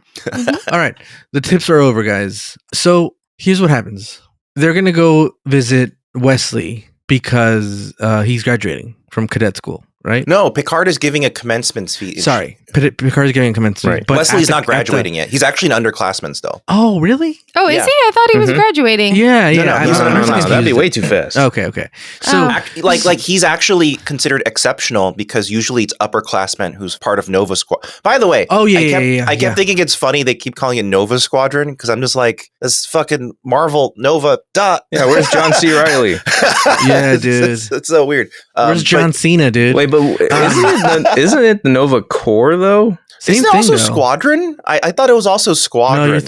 All right, the tips are over, guys. So here's what happens: they're gonna go visit Wesley because he's graduating from cadet school. Right? No, Picard is giving a commencement speech. Sorry, Picard is giving a commencement speech. But Wesley's not graduating yet. He's actually an underclassman still. Oh, really? Oh, is he? I thought he was graduating. Yeah. No, that'd be way too fast. Okay. So, like he's actually considered exceptional because usually it's upperclassmen who's part of Nova Squad. By the way, I kept thinking it's funny they keep calling it Nova Squadron because I'm just like, this fucking Marvel Nova. Duh. Yeah, where's John C. Reilly? Yeah, dude. It's so weird. Where's John Cena, dude? Wait, but isn't it the Nova Corps though? Isn't it also Squadron? I thought it was also Squadron. No, you're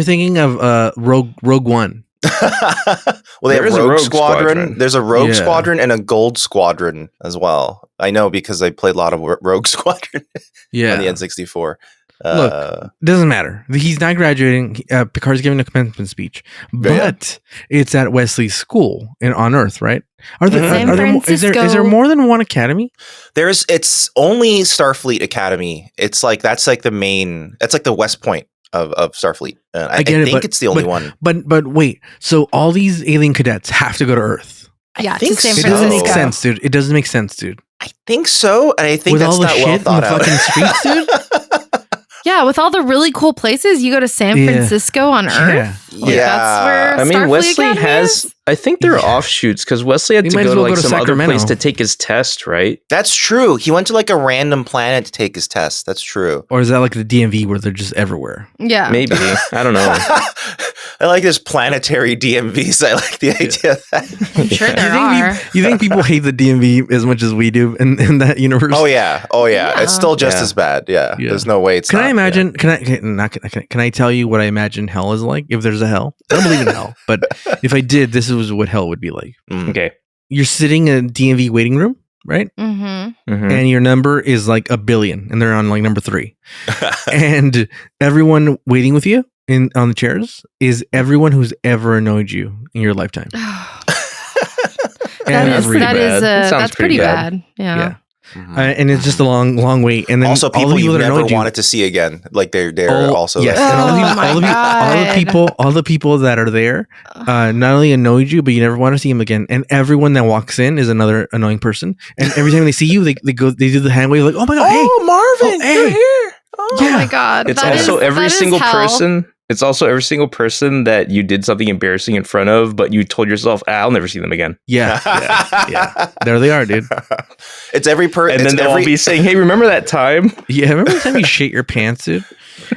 thinking of Rogue One. Well, they have Rogue Squadron. There's a Rogue Squadron and a Gold Squadron as well. I know because I played a lot of Rogue Squadron on the N64. Look, doesn't matter. He's not graduating. Picard's giving a commencement speech, but it's at Wesley's school on Earth, right? Is there more than one academy? It's only Starfleet Academy. It's like that's like the main. That's like the West Point of Starfleet. I think it's the only one. But wait, so all these alien cadets have to go to Earth? Yeah, I think to San so. It doesn't make sense, dude. It doesn't make sense, dude. I think so, and I think with that's all the not shit well thought in the fucking streets, dude. Yeah, with all the really cool places, you go to San Francisco on Earth. That's where Starfleet Wesley Academy has. is? I think they're offshoots because Wesley had to go to like some other place to take his test, right? That's true. He went to like a random planet to take his test. That's true. Or is that like the DMV where they're just everywhere? Yeah, maybe. I don't know. I like this planetary DMVs. I like the idea of that. I'm sure there are. You think people hate the DMV as much as we do in that universe? Oh yeah. It's still just as bad. Yeah. There's no way it's Can I imagine? Yeah. Can I tell you what I imagine hell is like? If there's a hell, I don't believe in hell, but if I did, this is what hell would be like. Okay, you're sitting in a DMV waiting room, right? And your number is like 1 billion, and they're on like number 3, and everyone waiting with you on the chairs is everyone who's ever annoyed you in your lifetime. That's pretty bad. Yeah. And it's just a long wait. And then also people you never wanted to see again, like they're also yes. And all the people that are there not only annoyed you, but you never want to see them again. And everyone that walks in is another annoying person. And every time they see you, they do the hand wave like, oh my god, hey Marvin, you're here. Oh my god, it's also every single person. It's also every single person that you did something embarrassing in front of, but you told yourself, I'll never see them again. Yeah. There they are, dude. It's every person. And then they'll all be saying, hey, remember that time? Yeah, remember the time you shit your pants, dude?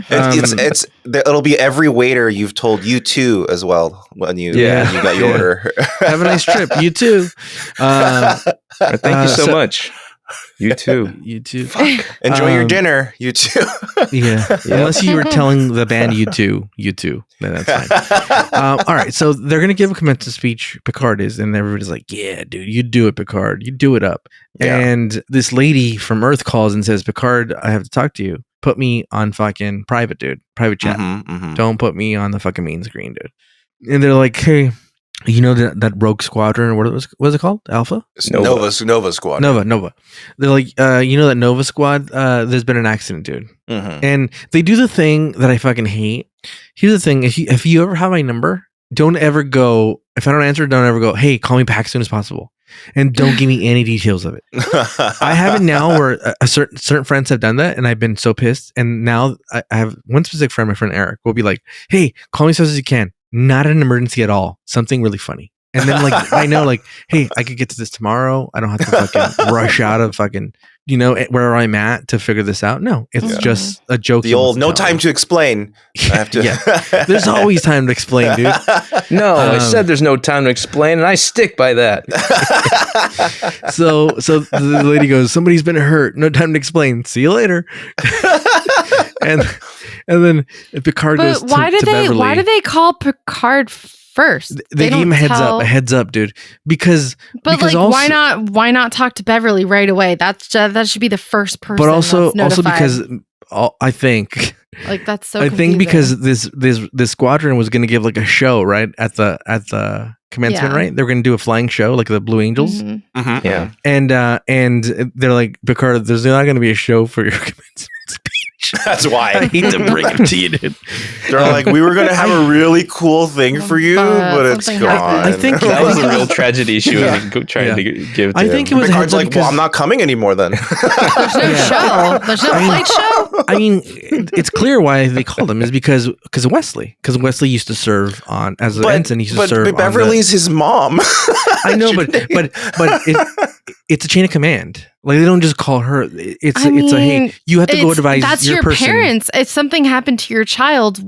It'll be every waiter you've told you too as well when you got your order. Have a nice trip. You too. Thank you so much. You too. You too. Fuck. Enjoy your dinner. You too. Yeah. Unless you were telling the band you too. Then that's fine. All right. So they're going to give a commencement speech. Picard is. And everybody's like, yeah, dude, you do it, Picard. You do it up. Yeah. And this lady from Earth calls and says, Picard, I have to talk to you. Put me on fucking private, dude. Private chat. Don't put me on the fucking main screen, dude. And they're like, hey, you know that Rogue Squadron, what was it called? Alpha? Nova Squad. Nova. They're like, you know that Nova Squad, there's been an accident, dude. And they do the thing that I fucking hate. Here's the thing. If you ever have my number, don't ever go, if I don't answer, don't ever go, hey, call me back as soon as possible. And don't give me any details of it. I have it now where certain friends have done that, and I've been so pissed. And now I have one specific friend, my friend Eric, will be like, hey, call me as fast as you can. Not an emergency at all. Something really funny. And then like I know like, hey, I could get to this tomorrow. I don't have to fucking rush out of fucking, where I'm at to figure this out. No, it's just a joke. The old no time to explain. I have to. Yeah. There's always time to explain, dude. No, I said there's no time to explain, and I stick by that. So the lady goes, somebody's been hurt. No time to explain. See you later. and then Picard goes to Beverly. Why do they call Picard first? They gave him a heads up, dude. Because also, why not talk to Beverly right away? That should be the first person. But also because I think like that's so. I confusing. think because this squadron was going to give like a show right at the commencement, right? They were going to do a flying show like the Blue Angels. Yeah, and they're like, Picard, there's not going to be a show for your commencement speech. That's why I hate to bring it to you, dude. They're like, we were going to have a really cool thing for you, but it's gone. I think that was a real tragedy she was trying to give to I think him. it was Picard's like, well, I'm not coming anymore then. There's no show. There's no flight show. I mean, it's clear why they called him is because of Wesley. Because Wesley used to serve as an ensign. He used to serve. But Beverly's his mom. I know, but it's a chain of command. Like they don't just call her. It's a hey, you have to go advise that's your person. Parents. If something happened to your child,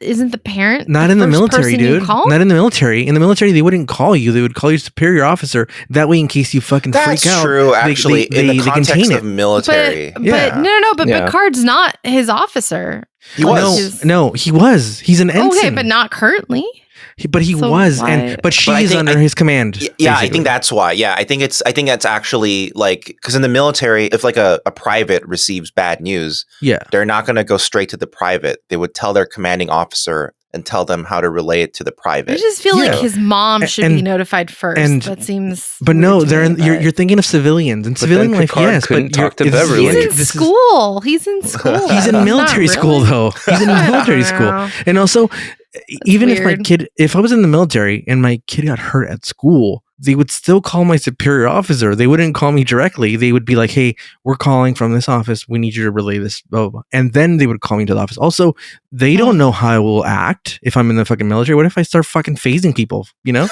isn't the parent not in the military, dude? Not in the military. In the military, they wouldn't call you. They would call your superior officer. That way, in case you fucking freak out. That's true. Actually, in the context of military, but Picard's not his officer. He was. No, he was. He's an ensign. Okay, but not currently. But she is under his command. Yeah, basically. I think that's why. Yeah, I think that's actually like because in the military, if like a private receives bad news, they're not going to go straight to the private. They would tell their commanding officer and tell them how to relay it to the private. I just feel like his mom should be notified first. That seems. But no, you're thinking of civilians and civilian life. Yes, couldn't talk to Beverly. He's in school. He's in school. He's in military school though. He's in military school, and also. Even if I was in the military and my kid got hurt at school, they would still call my superior officer. They wouldn't call me directly. They would be like, hey, we're calling from this office. We need you to relay this. Blah, blah, blah. And then they would call me to the office. Also, they don't know how I will act if I'm in the fucking military. What if I start fucking phasing people? I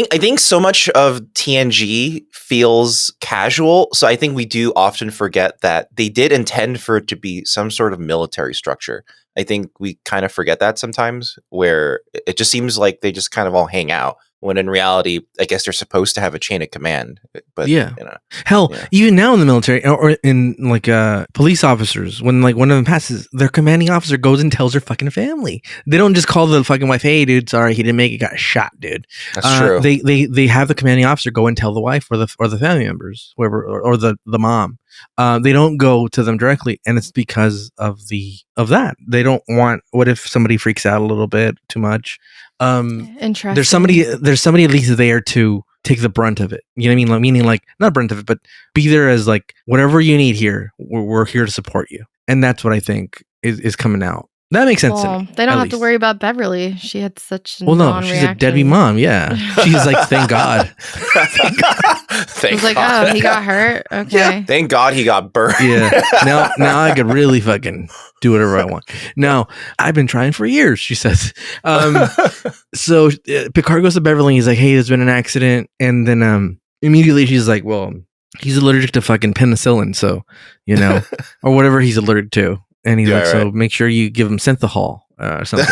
think so much of TNG feels casual. So I think we do often forget that they did intend for it to be some sort of military structure. I think we kind of forget that sometimes, where it just seems like they just kind of all hang out, when in reality, I guess they're supposed to have a chain of command. But even now in the military or in like police officers, when like one of them passes, their commanding officer goes and tells their fucking family. They don't just call the fucking wife, hey dude, sorry, he didn't make it, got shot, dude. That's true. They have the commanding officer go and tell the wife or the family members, whoever, or the mom. They don't go to them directly, and it's because of that. They don't want. What if somebody freaks out a little bit too much? Interesting. There's somebody at least there to take the brunt of it. You know what I mean? Like, meaning like not brunt of it, but be there as like whatever you need here. We're here to support you, and that's what I think is coming out. That makes sense to me. They don't have to worry about Beverly. She had such she's a deadbeat mom. Yeah, she's like, thank God. Thank God. I was like, oh, he got hurt. Okay. Yeah. Thank God he got burned. Yeah. Now I could really fucking do whatever I want. Now I've been trying for years. She says. So Picard goes to Beverly. And he's like, hey, there's been an accident, and then immediately she's like, well, he's allergic to fucking penicillin, so or whatever he's allergic to. And he's like, so make sure you give him synthahol or something.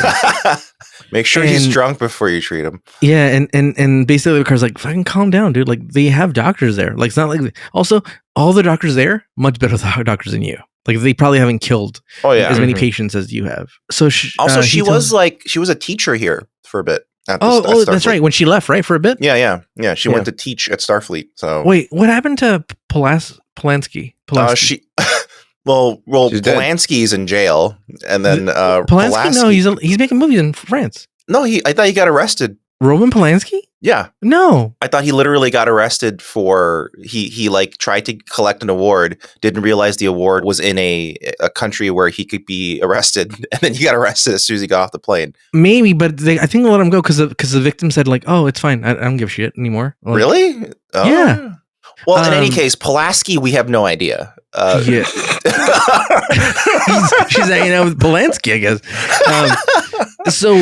Make sure he's drunk before you treat him. Yeah, and basically the car's like, fucking calm down, dude. Like, they have doctors there. Like, it's not like... Also, all the doctors there, much better doctors than you. Like, they probably haven't killed as many patients as you have. So she was a teacher here for a bit. That's right. When she left, right, for a bit? Yeah. She went to teach at Starfleet. So wait, what happened to Polanski? Well, Polanski's in jail, and then Polanski. No, he's making movies in France. No, I thought he got arrested. Roman Polanski? Yeah. No, I thought he literally got arrested for he like tried to collect an award, didn't realize the award was in a country where he could be arrested, and then he got arrested as soon as he got off the plane. Maybe, but I think they let him go because the victim said like, oh, it's fine, I don't give a shit anymore. Like, really? Oh. Yeah. Well, in any case, Pulaski, we have no idea. Yeah. She's hanging out with Polanski, I guess. So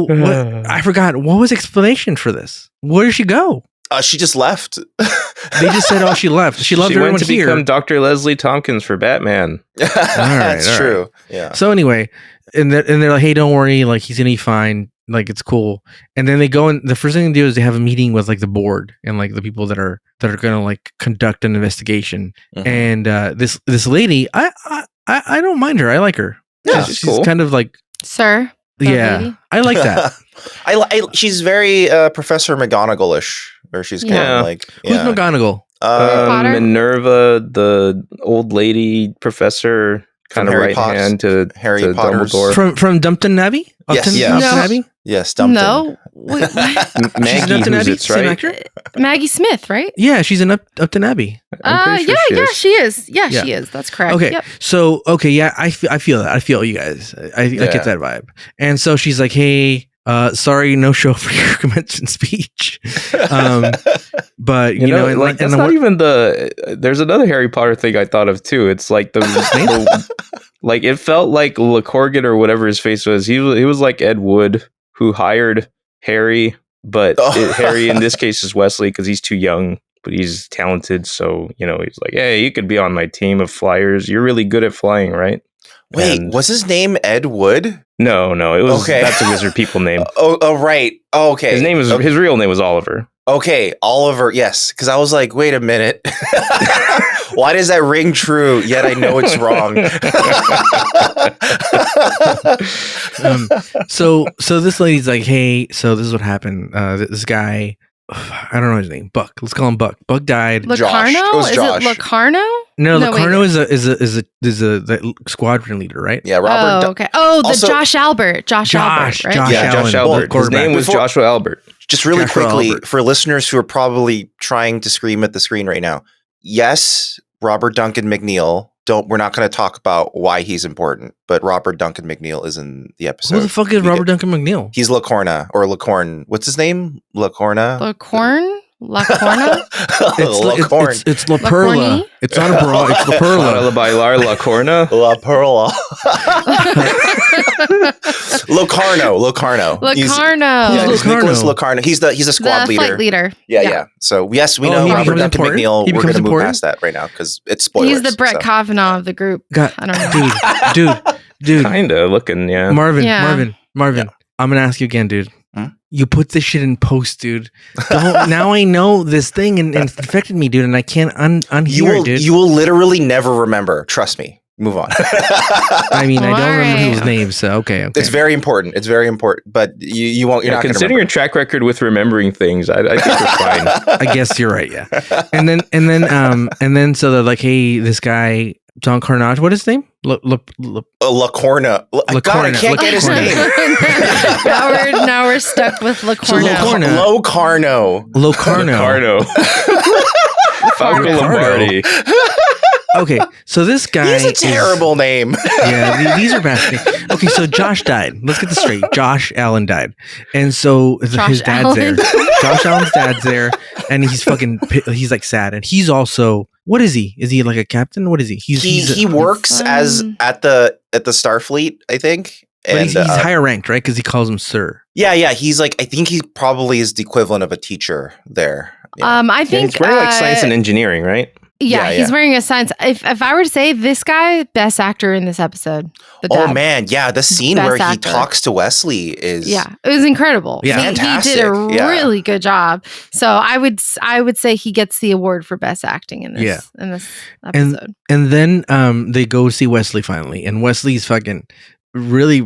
what, I forgot, what was the explanation for this? Where did she go? She just left. They just said, oh, she left. She loved everyone here. She went to become Dr. Leslie Tompkins for Batman. That's true. Right. Yeah. So anyway, and they're like, hey, don't worry, like, he's gonna be fine. Like, it's cool. And then they go, and the first thing they do is they have a meeting with like the board and like the people that are gonna like conduct an investigation. Mm-hmm. And this lady, I don't mind her. I like her. Yeah, she's cool. Kind of like, sir. Yeah, lady. I like that. She's very Professor McGonagall-ish, or she's kind of like who's McGonagall? Minerva, the old lady professor. Kind of right hand to Harry to Potter's Dumbledore. From Dumpton Abbey? Yes. Abbey? Yes, Dumpton. No. Wait, Maggie, who's it's right? Maggie Smith, right? Yeah, she's in Upton Abbey. She is. Yeah, she is. That's correct. Okay, yep. So, I feel that. I feel you guys. I get that vibe. And so she's like, hey, sorry, no show for your commencement speech. But you know, like that's not even there's another Harry Potter thing I thought of too. It's like like it felt like LaCorgan or whatever his face was. He was like Ed Wood, who hired Harry, but Harry in this case is Wesley because he's too young, but he's talented. So he's like, hey, you could be on my team of flyers. You're really good at flying, right? Wait, was his name Ed Wood? No, it was that's a Wizard People name. Right. Oh, okay. His real name was Oliver. Okay, Oliver, yes. Because I was like, wait a minute. Why does that ring true? Yet I know it's wrong. So this lady's like, hey, so this is what happened. This guy, I don't know his name. Buck. Let's call him Buck. Buck died. Locarno? Is it Locarno? No, Locarno is the squadron leader, right? Yeah, Robert. Oh, okay. Josh Albert. Josh Albert, right? Josh Albert. His name was Joshua Albert. Just really quickly, for listeners who are probably trying to scream at the screen right now, yes, Robert Duncan McNeil. We're not going to talk about why he's important, but Robert Duncan McNeil is in the episode. Who the fuck is Robert Duncan McNeil? He's Lacorna or Lacorn. What's his name? Lacorna? Lacorn? Lacorna? It's La Perla. It's not a bra. It's La Perla. La Bailar Lacorna? La Perla. Locarno. Who's Nicholas Locarno. He's a squad leader. Flight leader. Yeah. So yes, we know Robert Duncan McNeil. We're going to move past that right now because it's spoilers. He's the Brett Kavanaugh of the group. I don't know. Dude. Kinda looking, yeah. Marvin. I'm going to ask you again, dude. You put this shit in post, dude. Now I know this thing and it affected me, dude, and I can't unhear it, dude. You will literally never remember. Trust me. Move on. I mean, I don't remember people's names, so okay. It's very important. But you won't. You're not considering your track record with remembering things. I think you're fine. I guess you're right. Yeah. And then, so they're like, hey, this guy Don Carnage. What is his name? Lacorna. God, I can't get his name. now we're stuck with Lacorna. Locarno. Falco Lombardi. Okay, so this guy is a terrible name. Yeah, these are bad names. Okay, so Josh died. Let's get this straight. Josh Allen died. And so his dad's there. Josh Allen's dad's there. And he's like sad. And he's also, what is he? Is he like a captain? What is he? He works as at the Starfleet, I think. But he's higher ranked, right? Because he calls him sir. Yeah. He's like, I think he probably is the equivalent of a teacher there. Yeah. I think he's wearing like science and engineering, right? Yeah, he's wearing a science. If I were to say this guy, best actor in this episode. Oh man, yeah, the scene where he talks to Wesley is it was incredible. Yeah, he did a really good job. So I would say he gets the award for best acting in this episode. And then they go see Wesley finally, and Wesley's really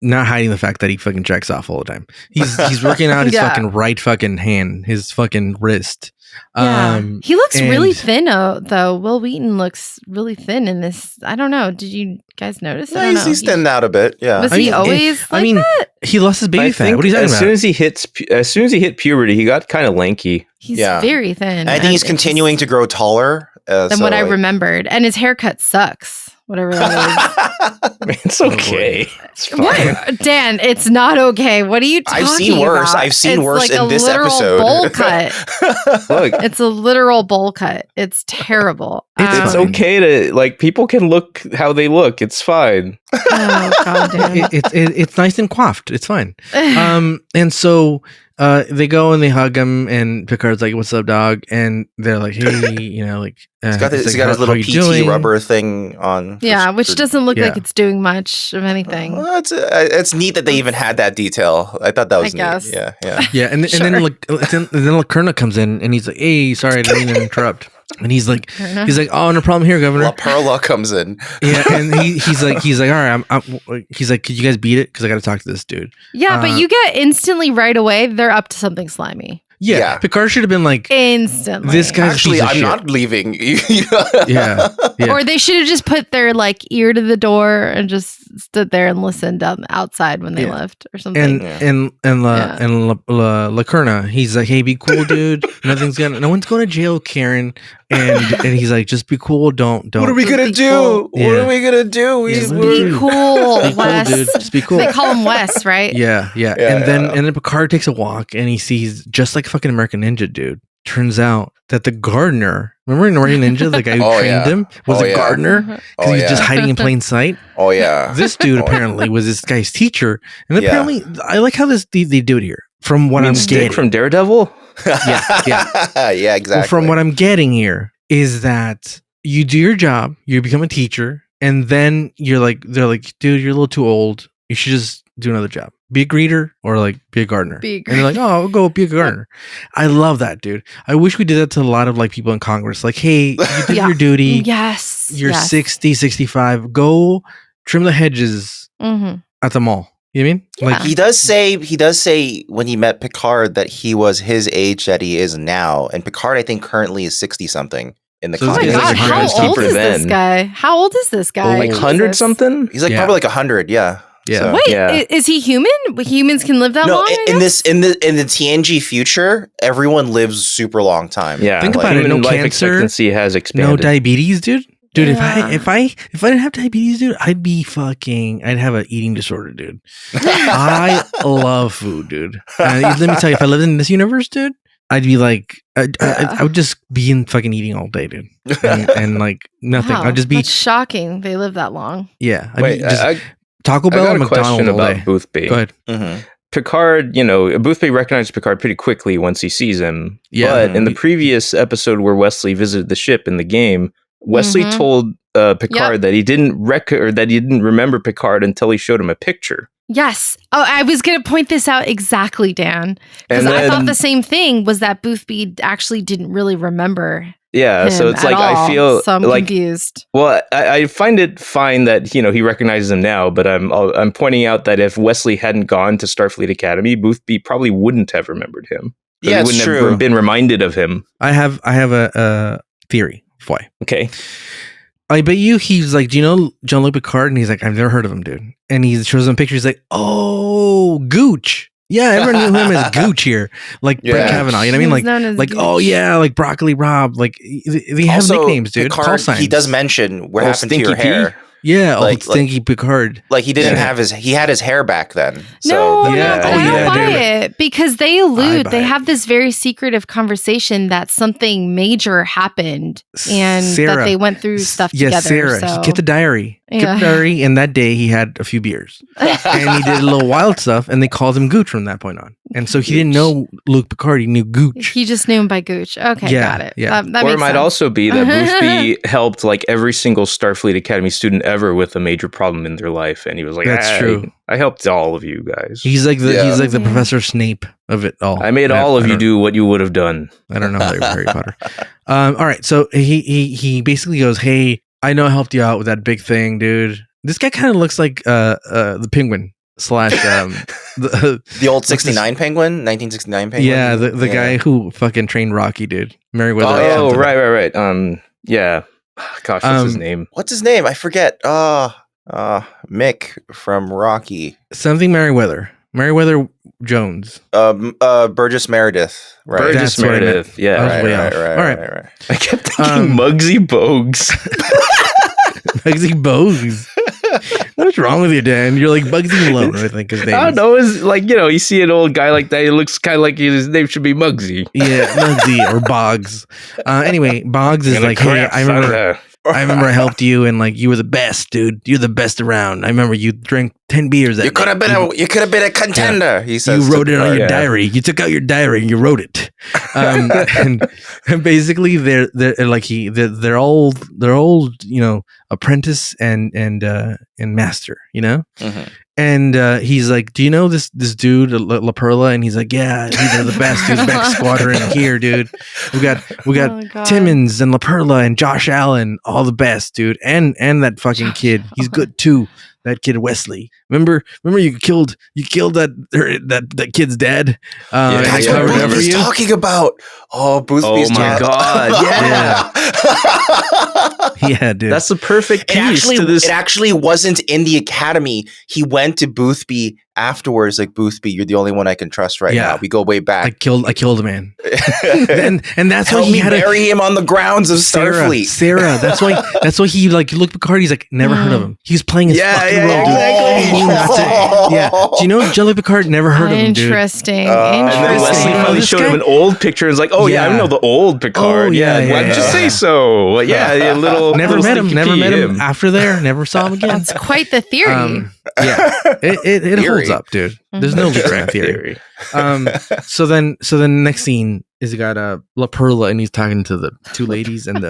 not hiding the fact that he fucking jacks off all the time. He's working out his fucking right fucking hand, his fucking wrist. He looks really thin though. Will Wheaton looks really thin in this. I don't know. Did you guys notice? Yeah, he's thinned out a bit. Yeah. Was he always that? He lost his baby fat. What are you talking about? As soon as he hit puberty, he got kind of lanky. He's very thin. I think he's continuing to grow taller than what I remembered. And his haircut sucks. Whatever that is. It's okay. It's fine. What? Dan, it's not okay. What are you talking about? I've seen worse in this episode. Bowl cut. Look, it's a literal bowl cut. It's terrible. It's okay to people can look how they look. It's fine. Oh God, Dan. It's nice and coiffed. It's fine. And so they go and they hug him, and Picard's like, "What's up, dog?" And they're like, "Hey, he's got his little PT rubber thing on." Yeah, which doesn't look like it's doing much of anything. Well, it's neat that they even had that detail. I thought that was neat. Yeah. And then Lacerna comes in, and he's like, "Hey, sorry, I didn't mean to interrupt." And he's like, "Oh, no problem here, Governor." La Perla comes in. Yeah, and he's like, "All right, he's like, could you guys beat it? Because I got to talk to this dude." Yeah, but you get instantly right away they're up to something slimy. Yeah, Picard should have been like, instantly. This guy's actually, I'm not leaving. yeah. Or they should have just put their ear to the door and just stood there and listened outside when they left or something. And Lacerna, he's like, "Hey, be cool, dude. No one's going to jail, Karen." And he's like, "Just be cool. Don't. What are we gonna do? Cool. What are we gonna do? Be cool, Wes. Dude. Just be cool." They call him Wes, right? Yeah. And then Picard takes a walk, and he sees, just like fucking American Ninja, dude. Turns out that the gardener, remember in American Ninja, the guy who trained him was a gardener because he was just hiding in plain sight. Oh yeah. This dude apparently was this guy's teacher, and apparently I like how they do it here. From what I'm getting from Daredevil. Yeah, exactly. Well, from what I'm getting here is that you do your job, you become a teacher, and then they're like, "Dude, you're a little too old. You should just do another job. Be a greeter or be a gardener." And they're like, "Oh, I'll go be a gardener." I love that, dude. I wish we did that to a lot of people in Congress. Like, "Hey, you did your duty. Yes. You're 60, 65. Go trim the hedges at the mall." You know what I mean? Yeah. He does say when he met Picard that he was his age that he is now, and Picard I think currently is 60 something in the comics. Oh my God, how old is this guy? How old is this guy? 100 something? He's probably 100, yeah. Yeah. So. Wait, is he human? Humans can live that long? In the TNG future, everyone lives super long time. Yeah, think about it. No life cancer, expectancy has expanded. No diabetes, dude. Dude, if I didn't have diabetes, dude, I'd have an eating disorder, dude. I love food, dude. Let me tell you, if I lived in this universe, dude, I'd be I would just be in fucking eating all day, dude, and nothing. Wow, I'd just be. That's shocking. They live that long. Yeah. Wait, Taco Bell or McDonald's all day. Boothby. Go ahead. Mm-hmm. Picard, Boothby recognizes Picard pretty quickly once he sees him. Yeah. But in the previous episode where Wesley visited the ship in the game, Wesley told Picard that he didn't remember Picard until he showed him a picture. Yes. Oh, I was going to point this out exactly, Dan. Because I thought the same thing was that Boothby actually didn't really remember. Yeah, so it's I feel so I'm confused. Well, I find it fine that he recognizes him now, but I'm pointing out that if Wesley hadn't gone to Starfleet Academy, Boothby probably wouldn't have remembered him. Yeah, he wouldn't have been reminded of him. I have a theory. Why? Okay. I bet you he's like, do you know Jean-Luc Picard? And he's like, I've never heard of him, dude. And he shows him pictures. He's like, oh, Gooch. Yeah, everyone knew him as Gooch here, like Brett Kavanaugh. You know what I mean? Like Gooch. Oh yeah, like Broccoli Rob. Like they have also, nicknames, dude. Picard, call signs. He does mention what happened to your hair. Yeah, like Stinky Picard. Like he didn't have he had his hair back then. No, I don't buy it because they allude. They have this very secretive conversation that something major happened and that they went through stuff together. Yes, Sarah. So. He kept a diary. And that day he had a few beers. And he did a little wild stuff, and they called him Gooch from that point on. And so he didn't know Luke Picard, he knew Gooch. He just knew him by Gooch. Okay, got it. Yeah. That or it might also be that Boothby helped like every single Starfleet Academy student ever with a major problem in their life. And he was like, that's true. I helped all of you guys. He's like the Professor Snape of it all. I made all of you do what you would have done. I don't know Harry Potter. All right, so he basically goes, hey, I know I helped you out with that big thing, dude. This guy kind of looks like the Penguin / the old 69 Penguin, 1969 Penguin. Yeah, the guy who fucking trained Rocky, dude. Meriwether. Oh, right. Yeah. Gosh, what's his name? What's his name? I forget. Mick from Rocky. Something Meriwether Jones. Burgess Meredith. Right. Burgess Meredith. Yeah. Right. I kept thinking Muggsy Bogues. Muggsy Bogues. What's wrong with you, Dan? You're like Bugsy Malone, I think his name. I don't know. It's like, you see an old guy like that. It looks kind of like his name should be Muggsy. Yeah, Muggsy or Boggs. Anyway, Boggs is like, hey, I remember I helped you, and like you were the best, dude. You're the best around. I remember you drank 10 beers. You could have been a contender. Yeah. He says you wrote it on your diary. You took out your diary and you wrote it. And basically they're old, apprentice and master, Mm-hmm. And he's like, do you know this dude La Perla? And he's like, yeah, he's the best dude, best squadron here, dude. We got Timmons and La Perla and Josh Allen, all the best, dude. And that fucking kid, he's good too. That kid Wesley. Remember you killed that kid's dad. That's what Boothby's talking about. Oh, Boothby's my god! Yeah, yeah, dude. That's the perfect piece to this. It actually wasn't in the academy. He went to Boothby afterwards. Like, Boothby, you're the only one I can trust right now. We go way back. I killed a man, and that's why he had to bury him on the grounds of Starfleet. Sarah. That's why he like looked Picard. He's like, never heard of him. He's playing his fucking role, dude. Exactly. Do you know Jean-Luc Picard never heard of him, dude? Interesting. And then Wesley finally showed him an old picture and was like, oh yeah, I know the old Picard. Why did you say so? Well, yeah, never met him after there. Never saw him again. That's quite the theory. It holds up, dude. There's no leak theory. So then next scene is he got La Perla and he's talking to the two ladies and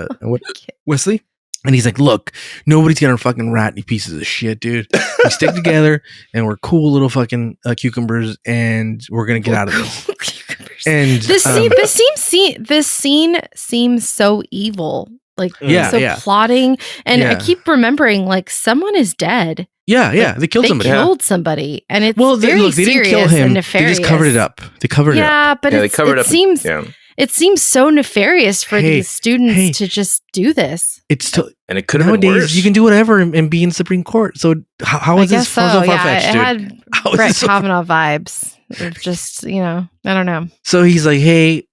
Wesley. And he's like, look, nobody's gonna fucking rat, you pieces of shit, dude. We stick together and we're cool little fucking cucumbers and we're gonna get out of this. And this scene seems so evil. Like, plotting. And I keep remembering, like, someone is dead. Yeah, they killed somebody. They killed somebody. And it's very they didn't serious kill him. and nefarious. They just covered it up. Yeah, but it seems so nefarious for these students to just do this. And it could have been worse. You can do whatever and be in Supreme Court. So how is this so far-fetched, dude? It had Brett Kavanaugh vibes. Just, I don't know. So he's like, hey,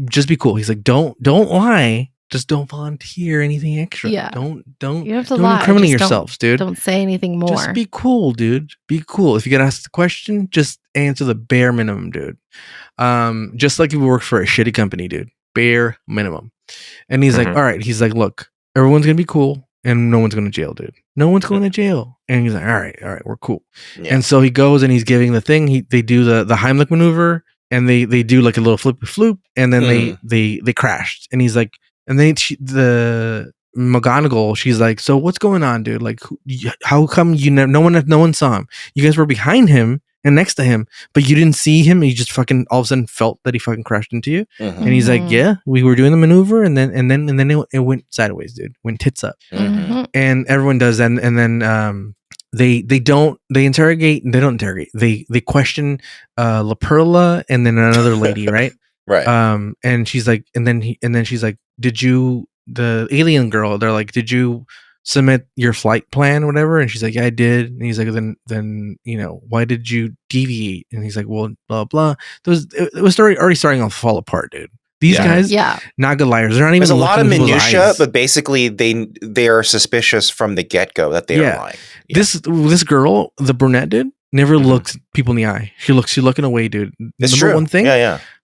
just be cool. He's like, don't lie. Just don't volunteer anything extra. Yeah. Don't you have to lie. Incriminate yourselves, dude. Don't say anything more. Just be cool, dude. Be cool. If you get asked a question, just answer the bare minimum, dude. Just like if you work for a shitty company, dude. Bare minimum. And he's like, all right. He's like, look, everyone's gonna be cool and no one's going to jail, dude. No one's going to jail. And he's like, all right, we're cool. Yeah. And so he goes and he's giving the thing. They do the Heimlich maneuver and they do like a little floop and then they crashed. And he's like, and then the McGonagall, she's like, so what's going on, dude? Like, how come no one saw him? You guys were behind him and next to him, but you didn't see him. And you just fucking all of a sudden felt that he fucking crashed into you. Mm-hmm. And he's like, yeah, we were doing the maneuver, and then it went sideways, dude. Went tits up. Mm-hmm. And everyone does that. And then they question La Perla and then another lady, right? Right. And she's like, and then she's like, the alien girl, they're like, did you submit your flight plan, or whatever? And she's like, yeah, I did. And he's like, then why did you deviate? And he's like, well, blah blah. It was already starting to fall apart, dude. These guys, not good liars. They're not even. There's a lot of minutia, but basically they are suspicious from the get go that they are lying. Yeah. This girl, the brunette dude, never looks people in the eye. She's looking away, dude. It's true. One thing,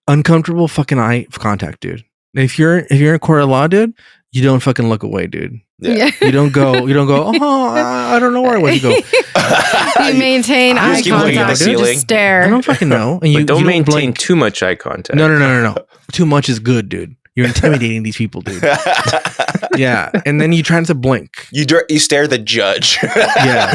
uncomfortable fucking eye contact, dude. If you're in a court of law, dude, you don't fucking look away, dude. Yeah. You don't go, oh, I don't know where I went to go. You maintain eye contact. You just stare. I don't fucking know. And you don't maintain too much eye contact. No. Too much is good, dude. You're intimidating these people, dude. Yeah. And then you try to blink. You stare at the judge. Yeah.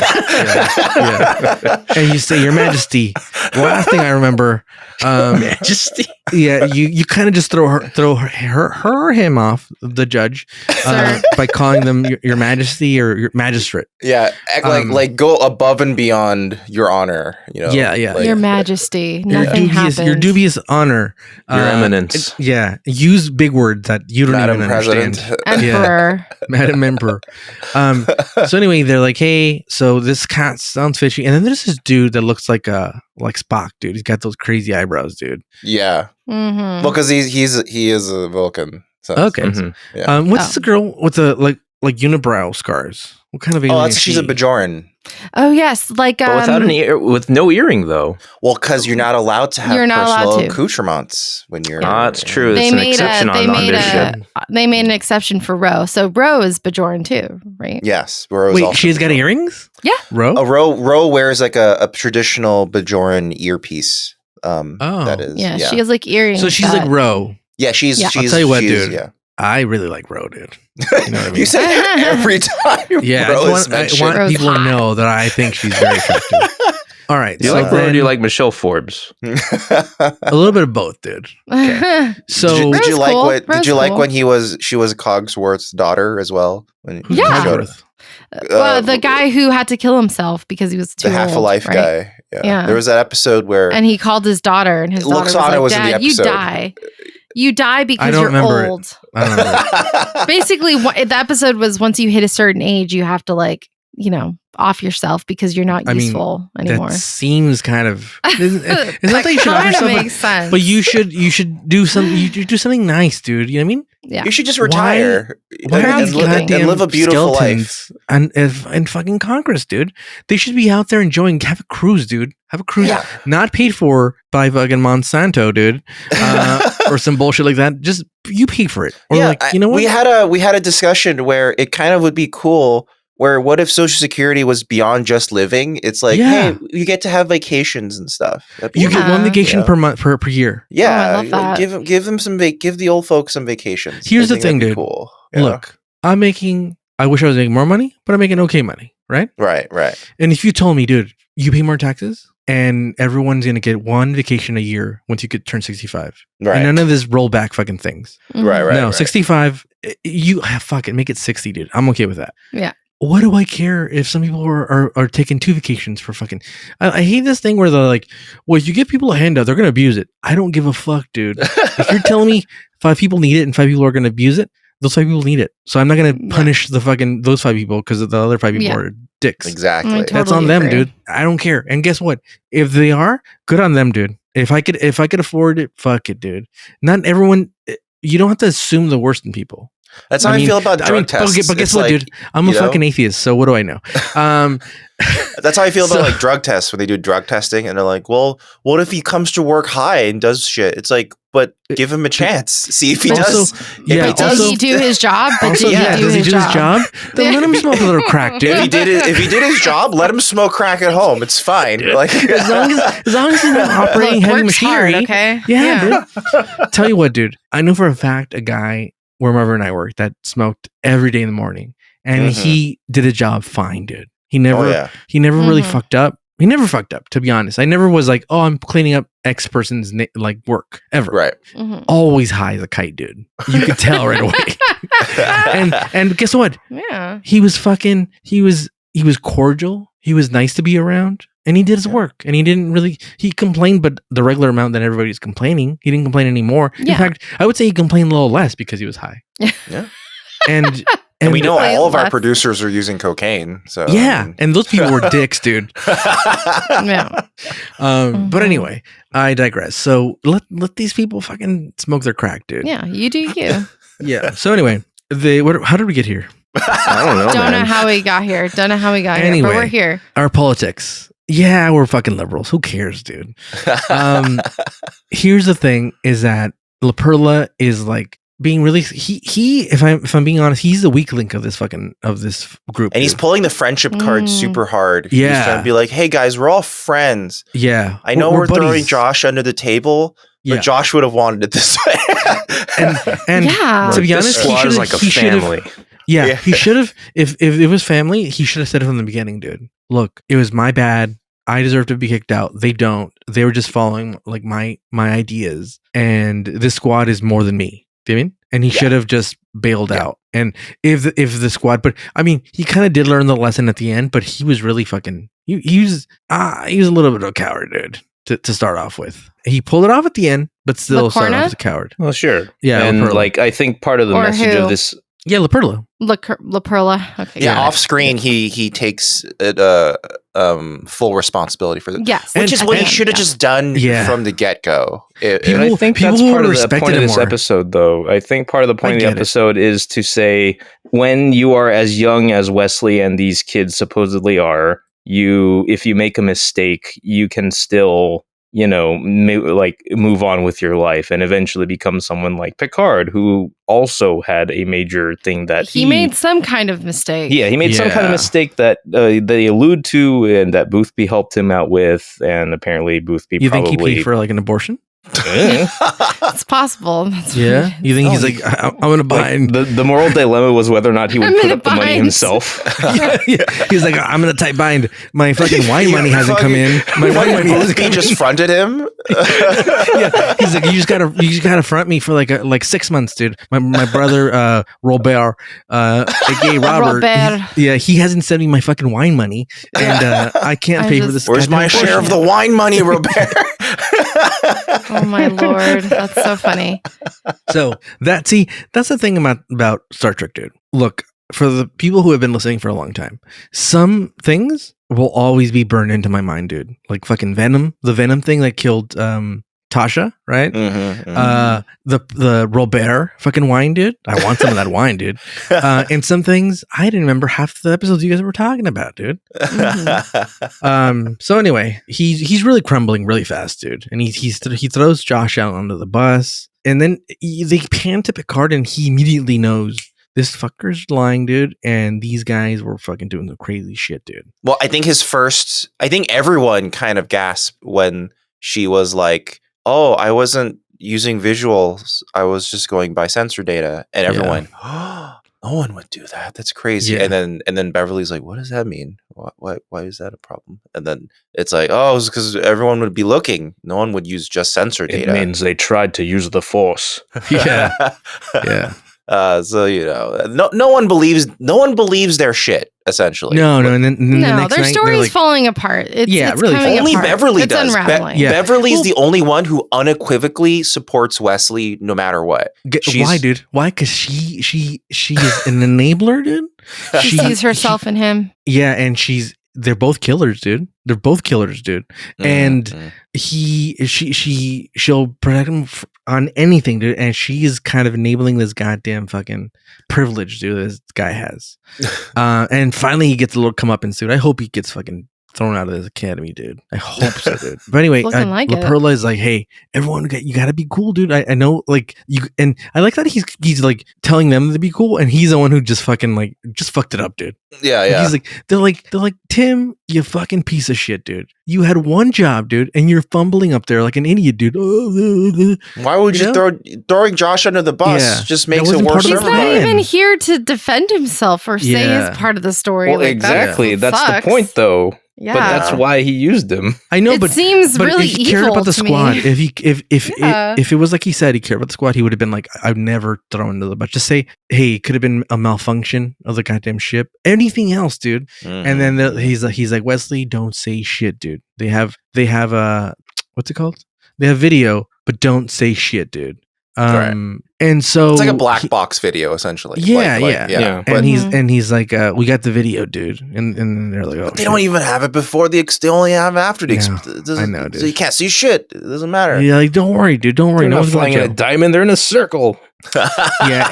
And you say, Your Majesty. Last thing I remember, Majesty. Yeah, you kind of just throw him off, the judge, by calling them your Majesty or your magistrate. Yeah, act like go above and beyond your honor. Yeah. Like, your Majesty. Nothing happens. Your dubious honor. Your eminence. Use big words that you don't Madam even President. understand. Emperor. Madam Emperor. So anyway, they're like, hey, so this cat sounds fishy. And then there's this dude that looks like Spock, dude. He's got those crazy eyebrows, dude. Yeah. Mm-hmm. Well, because he is a Vulcan. So. Okay. Mm-hmm. Yeah. What's the girl with the like unibrow scars? What kind of alien? She's a Bajoran. Oh yes, like but without with no earring though. Well, because you're not allowed to have personal accoutrements when you're. That's true. It's an exception on ship. They made an exception for Ro. So Ro is Bajoran too, right? Yes, Ro. Wait, she's got earrings? Yeah. Ro wears like a traditional Bajoran earpiece. That is. Yeah, she has like earrings. So she's like Ro. Yeah, she's. I'll tell you what, dude. Yeah. I really like Ro, dude. You know what I mean? You say every time. Yeah, I want people to know that I think she's very attractive. All right. Do you like Ro or do you like Michelle Forbes? A little bit of both, dude. Okay. So did you like when she was Cogsworth's daughter as well? Well, the guy who had to kill himself because he was too old. The half-a-life guy. Yeah. There was that episode where and he called his daughter, and his daughter was like, "Dad, you die." You die because you're old. I don't remember. Basically, the episode was once you hit a certain age, you have to off yourself because you're not useful anymore. That seems kind of. It's not that you should off yourself, makes sense. But you should do something. You do something nice, dude. You know what I mean? Yeah. You should just retire and live a beautiful life. And fucking Congress, dude. They should be out there enjoying. Have a cruise, dude. Have a cruise, not paid for by fucking Monsanto, dude, or some bullshit like that. Just you pay for it. Or you know what? We had a discussion where it kind of would be cool. Where what if Social Security was beyond just living? It's like, hey, you get to have vacations and stuff. You get one vacation per month per year. Yeah, I love that. Give them give the old folks some vacations. Here's the thing, dude. Cool. Look, I wish I was making more money, but I'm making okay money, right? Right. And if you told me, dude, you pay more taxes and everyone's gonna get one vacation a year once you could turn 65, right? And none of this rollback fucking things, right? No, 65. You fuck it, make it 60, dude. I'm okay with that. Yeah. What do I care if some people are taking 2 vacations for fucking... I hate this thing where they're like, well, if you give people a handout, they're going to abuse it. I don't give a fuck, dude. If you're telling me 5 people need it and 5 people are going to abuse it, those 5 people need it. So I'm not going to punish those 5 people because the other 5 people are dicks. Exactly. Totally That's on them, dude. I don't care. And guess what? If they are, good on them, dude. If I could afford it, fuck it, dude. Not everyone... You don't have to assume the worst in people. That's how I feel about drug tests. But guess what, dude? I'm a fucking atheist, so what do I know? That's how I feel about drug tests when they do drug testing, and they're like, "Well, what if he comes to work high and does shit?" It's like, but give him a chance. See if he does. Does he do his job? Does he do his job? Then let him smoke a little crack, dude. If he did his job, let him smoke crack at home. It's fine. Like as long as he's not operating heavy machinery. Hard, okay. Yeah. Dude. Tell you what, dude. I know for a fact a guy where my brother and I worked that smoked every day in the morning, and he did a job fine, dude. He never really fucked up. He never fucked up, to be honest. I never was like, oh, I'm cleaning up X person's work ever. Right. Mm-hmm. Always high as a kite, dude. You could tell right away. and guess what? Yeah. He was cordial. He was nice to be around, and he did his work. And he complained, but the regular amount that everybody's complaining. He didn't complain anymore. Yeah. In fact, I would say he complained a little less because he was high. Yeah. And we know all of our producers are using cocaine. So and those people were dicks, dude. But anyway, I digress. So let these people fucking smoke their crack, dude. Yeah, you do you. Yeah. So anyway, how did we get here? I don't know. Don't know how we got here. But we're here. Our politics. Yeah, we're fucking liberals. Who cares, dude? Here's the thing: is that La Perla is like being really if I'm being honest, he's the weak link of this group, and he's pulling the friendship card super hard. He's trying to be like, hey guys, we're all friends. Yeah, I know we're throwing Josh under the table, but Josh would have wanted it this way. and to be honest, he should like a family. Yeah, he should have. If it was family, he should have said it from the beginning, dude. Look, it was my bad. I deserve to be kicked out. They don't. They were just following like my ideas, and this squad is more than me. Do you mean? And he should have just bailed out. And if the squad, but I mean, he kind of did learn the lesson at the end. But he was really fucking. He was a little bit of a coward, dude. To start off with, he pulled it off at the end, but still started off as a coward. Well, sure. Yeah, and like I think part of the message of this. Yeah, La Perla. La Perla. Okay. Yeah, off screen, he takes full responsibility for that. Yes, which is what he should have just done from the get go. And I think that's part of the point of this episode, though. I think part of the point of the episode is to say when you are as young as Wesley and these kids supposedly are, if you make a mistake, you can still. Move on with your life and eventually become someone like Picard, who also had a major thing that he made some kind of mistake. Yeah, he made some kind of mistake that they allude to and that Boothby helped him out with, and apparently Boothby think he paid for like an abortion? It's possible. You think he's like, I'm gonna buy the moral dilemma was whether or not he would put up the money himself. He's like, I'm gonna type bind. My fucking wine money hasn't come in. My wine money hasn't come in. Just fronted him. He's like, you just gotta front me for like 6 months, dude. My brother Robert, aka Robert, he hasn't sent me my fucking wine money, and I can't pay for this. Where's my share of the wine money, Robert? Oh my lord, that's so funny. So that's the thing about Star Trek, dude. Look, for the people who have been listening for a long time, some things will always be burned into my mind, dude. Like fucking Venom, the Venom thing that killed Tasha, right? The Robert fucking wine, dude. I want some of that wine, dude. And some things I didn't remember half the episodes you guys were talking about, dude. So anyway, he's really crumbling really fast, dude. And he throws Josh out onto the bus, and then they pan to Picard, and he immediately knows this fucker's lying, dude. And these guys were fucking doing some crazy shit, dude. Well, I think everyone kind of gasped when she was like, oh, I wasn't using visuals. I was just going by sensor data. And everyone went, oh, no one would do that. That's crazy. Yeah. And then Beverly's like, what does that mean? Why is that a problem? And then it's like, oh, it's because everyone would be looking. No one would use just sensor data. It means they tried to use the Force. Yeah. So no one believes their shit, essentially. No, and then the next their story's like, falling apart. It's really. Only apart. Beverly it's does. Unraveling. Beverly's the only one who unequivocally supports Wesley, no matter what. Why, dude? Why? Because she is an enabler, dude. She sees herself in him. Yeah, and they're both killers, dude. They're both killers, dude. And she'll protect him on anything, dude. And she is kind of enabling this goddamn fucking privilege, dude, this guy has. And finally he gets a little come up in suit. I hope he gets fucking thrown out of this academy, dude. I hope so, dude. But anyway, La Perla is like, hey, everyone, you gotta be cool, dude. I know, like, you, and I like that he's like telling them to be cool, and he's the one who just fucking like just fucked it up, dude. Yeah. He's like, they're like, Tim, you fucking piece of shit, dude. You had one job, dude, and you're fumbling up there like an idiot, dude. Why would you throwing Josh under the bus just makes it worse? He's not even here to defend himself or say it's part of the story. Well, like, exactly. That's the point, though. Yeah. But that's why he used him. I know, but seems really if he cared about the squad, me. if it was like he said, he cared about the squad, he would have been like, I've never thrown into the bus. Just say, hey, it could have been a malfunction of the goddamn ship. Anything else, dude. Mm-hmm. And then he's like, Wesley, don't say shit, dude. They have what's it called? They have video, but don't say shit, dude. And And so it's like a black box video, essentially. Yeah. And he's like, we got the video, dude. And they're like, oh, but they don't even have it before they only have it after the. I know, dude. So you can't see shit. It doesn't matter. Yeah, like, don't worry, dude. Don't worry. They're not flying in a diamond. They're in a circle. Yeah,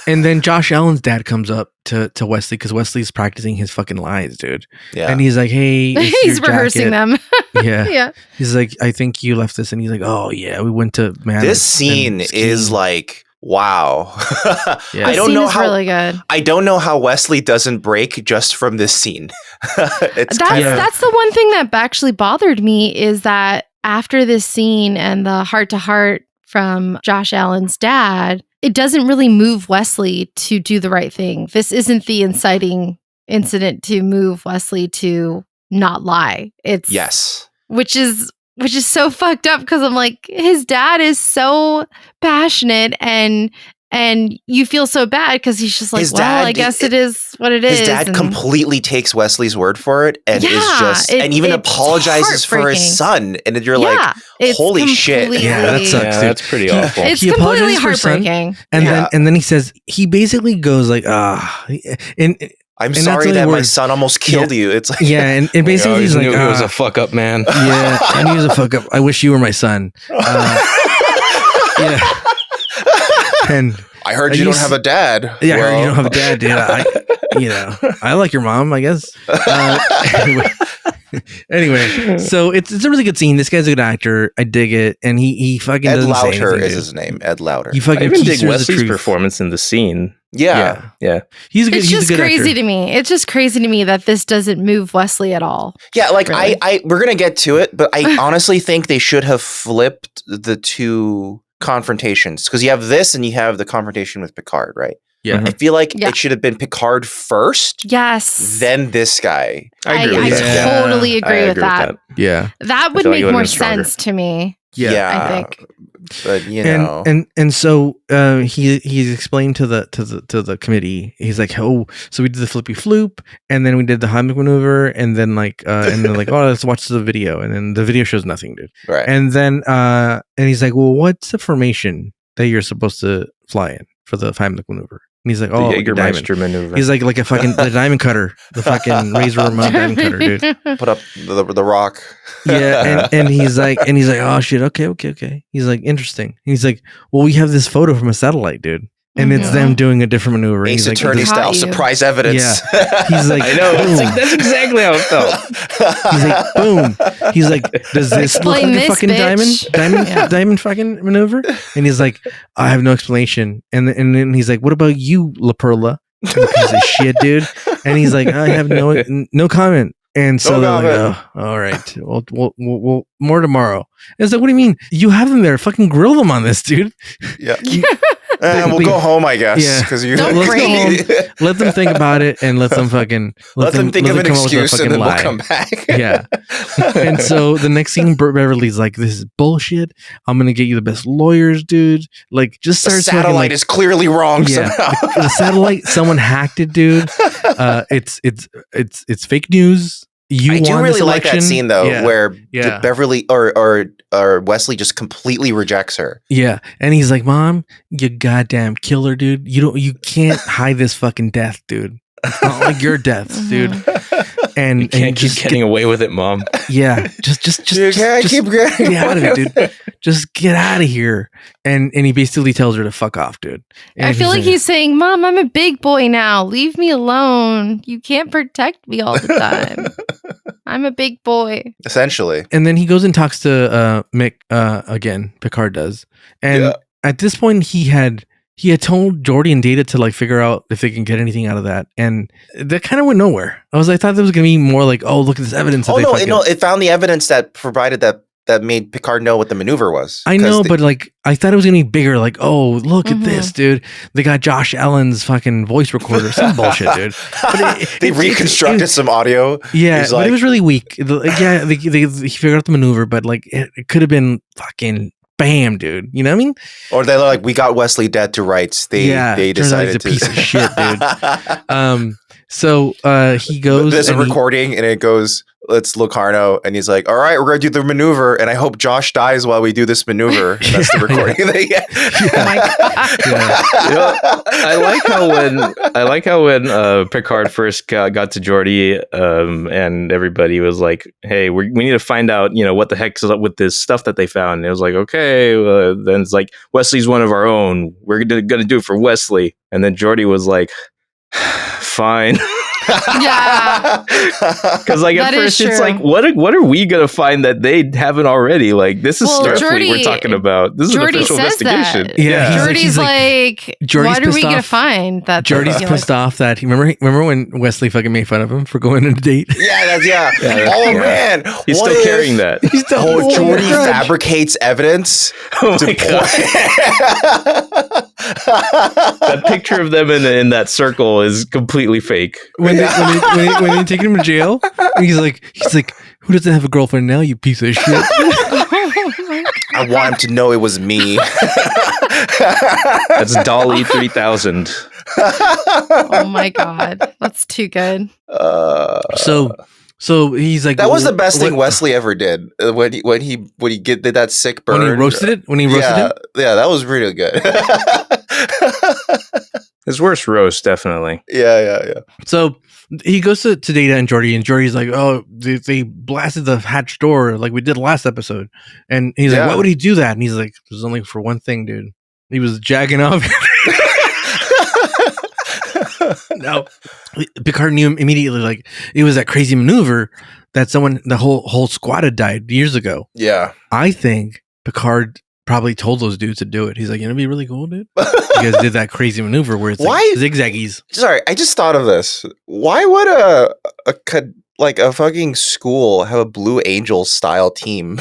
and then Josh Allen's dad comes up to Wesley because Wesley's practicing his fucking lines, dude. Yeah, and he's like, "Hey," he's rehearsing them. Yeah. He's like, "I think you left this," and he's like, "Oh yeah, we went to man." This scene is like, wow. Yeah. I don't know how really good. I don't know how Wesley doesn't break just from this scene. That's the one thing that actually bothered me is that after this scene and the heart to heart from Josh Allen's dad, it doesn't really move Wesley to do the right thing. This isn't the inciting incident to move Wesley to not lie. Which is so fucked up because I'm like, his dad is so passionate and you feel so bad because he's just like, I guess it is what it is. His dad completely takes Wesley's word for it and is just and even apologizes for his son. And you're like, holy shit. Yeah, that sucks. Yeah, that's pretty awful. It's completely heartbreaking. And then he says, he basically goes like, I'm sorry that my son almost killed you. It's like, and basically he's like, he was a fuck up, man. Yeah, I knew he was a fuck up. I wish you were my son. Yeah. And I heard you don't have a dad. Yeah, I heard you don't have a dad, dude. I like your mom, I guess. Anyway, so it's a really good scene. This guy's a good actor. I dig it, and he fucking Ed doesn't Lauter say anything, is his name. Ed Lauter. He fucking I even dig Wesley's performance in the scene. Yeah. He's a good. It's just crazy actor. to me. It's just crazy to me that this doesn't move Wesley at all. Yeah, like really. we're gonna get to it, but I honestly think they should have flipped the two confrontations because you have this and you have the confrontation with Picard, right? Yeah, I feel like it should have been Picard first. Yes. Then this guy. I totally agree with that. Yeah, that would make more sense to me. Yeah, I think. But know, and so he's explained to the committee. He's like, oh, so we did the flippy floop, and then we did the Heimlich maneuver, and then oh, let's watch the video, and then the video shows nothing, dude. Right. And then and he's like, well, what's the formation that you're supposed to fly in for the Heimlich maneuver? And he's like, oh, the Jägermeister maneuver. He's like a fucking the diamond cutter, the fucking Razor Ramon diamond cutter, dude. Put up the rock. Yeah, and he's like, oh shit, okay. He's like, interesting. He's like, well, we have this photo from a satellite, dude, and it's them doing a different maneuver. Ace Attorney style surprise evidence. Yeah, he's like, I know. That's exactly how it felt. He's like, boom. He's like, does this look like a fucking diamond fucking maneuver? And he's like, I have no explanation. And then he's like, what about you, La Perla? Piece of shit, dude. And he's like, I have no comment. And so they're like, oh, all right, we'll more tomorrow. And it's like, what do you mean? You have them there. Fucking grill them on this, dude. Yeah. We'll go home, I guess. Yeah. Because let them think about it and let them fucking let them think of an excuse and then we'll come back. Yeah. And so the next scene, Beverly's like, this is bullshit. I'm gonna get you the best lawyers, dude. Like, just start. The satellite is clearly wrong somehow. The satellite, someone hacked it, dude. It's fake news. I do really like that scene though, where Beverly or Wesley just completely rejects her. Yeah, and he's like, "Mom, you goddamn killer, dude. You can't hide this fucking death, dude. It's not like your deaths, dude. And you can't keep getting away with it, Mom. Yeah, just keep getting get out of it, dude. Just get out of here." And he basically tells her to fuck off, dude. And I feel like he's saying, "Mom, I'm a big boy now. Leave me alone. You can't protect me all the time. I'm a big boy." Essentially. And then he goes and talks to Mick again. Picard does, and at this point he had told Geordi and Data to like figure out if they can get anything out of that, and that kind of went nowhere. I thought there was gonna be more like, oh, look at this evidence. It found the evidence that provided that made Picard know what the maneuver was. I know, but like I thought it was gonna be bigger. Like, oh, look at this, dude. They got Josh Allen's fucking voice recorder, some bullshit, dude. They reconstructed some audio. Yeah, but it was really weak. He figured out the maneuver, but like it could have been fucking. Bam, dude. You know what I mean? Or they're like, we got Wesley dead to rights. They decided he's a piece of shit, dude. So he goes. There's a recording, and it goes. It's Locarno, and he's like, "All right, we're gonna do the maneuver, and I hope Josh dies while we do this maneuver." And that's the recording. Oh my god! I like how when Picard first got to Geordi, and everybody was like, "Hey, we need to find out, what the heck's up with this stuff that they found." And it was like, "Okay," then it's like, "Wesley's one of our own. We're gonna do it for Wesley." And then Geordi was like, "Fine." Yeah, because at first it's like, what are we gonna find that they haven't already? Like, this is Starfleet we're talking about. This is an official investigation. That. Yeah, Geordi's like what are we gonna find? That Geordi's pissed off that he remember when Wesley fucking made fun of him for going on a date. Yeah. Oh man, he's still carrying that. Geordi fabricates evidence. Oh my god. That picture of them in that circle is completely fake. When they take him to jail, he's like, who doesn't have a girlfriend now, you piece of shit? I want him to know it was me. That's Dolly 3000. Oh my god, that's too good. So he's like, that was the best thing Wesley ever did when he did that sick burn. When he roasted it? Yeah, that was really good. His worst roast, definitely. Yeah. So he goes to Data and Geordi's like, oh, they blasted the hatch door like we did last episode. And he's like, why would he do that? And he's like, there's only for one thing, dude. He was jacking off. No, Picard knew immediately, like, it was that crazy maneuver that the whole squad had died years ago. Yeah. I think Picard probably told those dudes to do it. He's like, it'd be really cool, dude. You guys did that crazy maneuver where it's like zigzaggies. Sorry, I just thought of this. Why would a fucking school have a Blue Angels style team?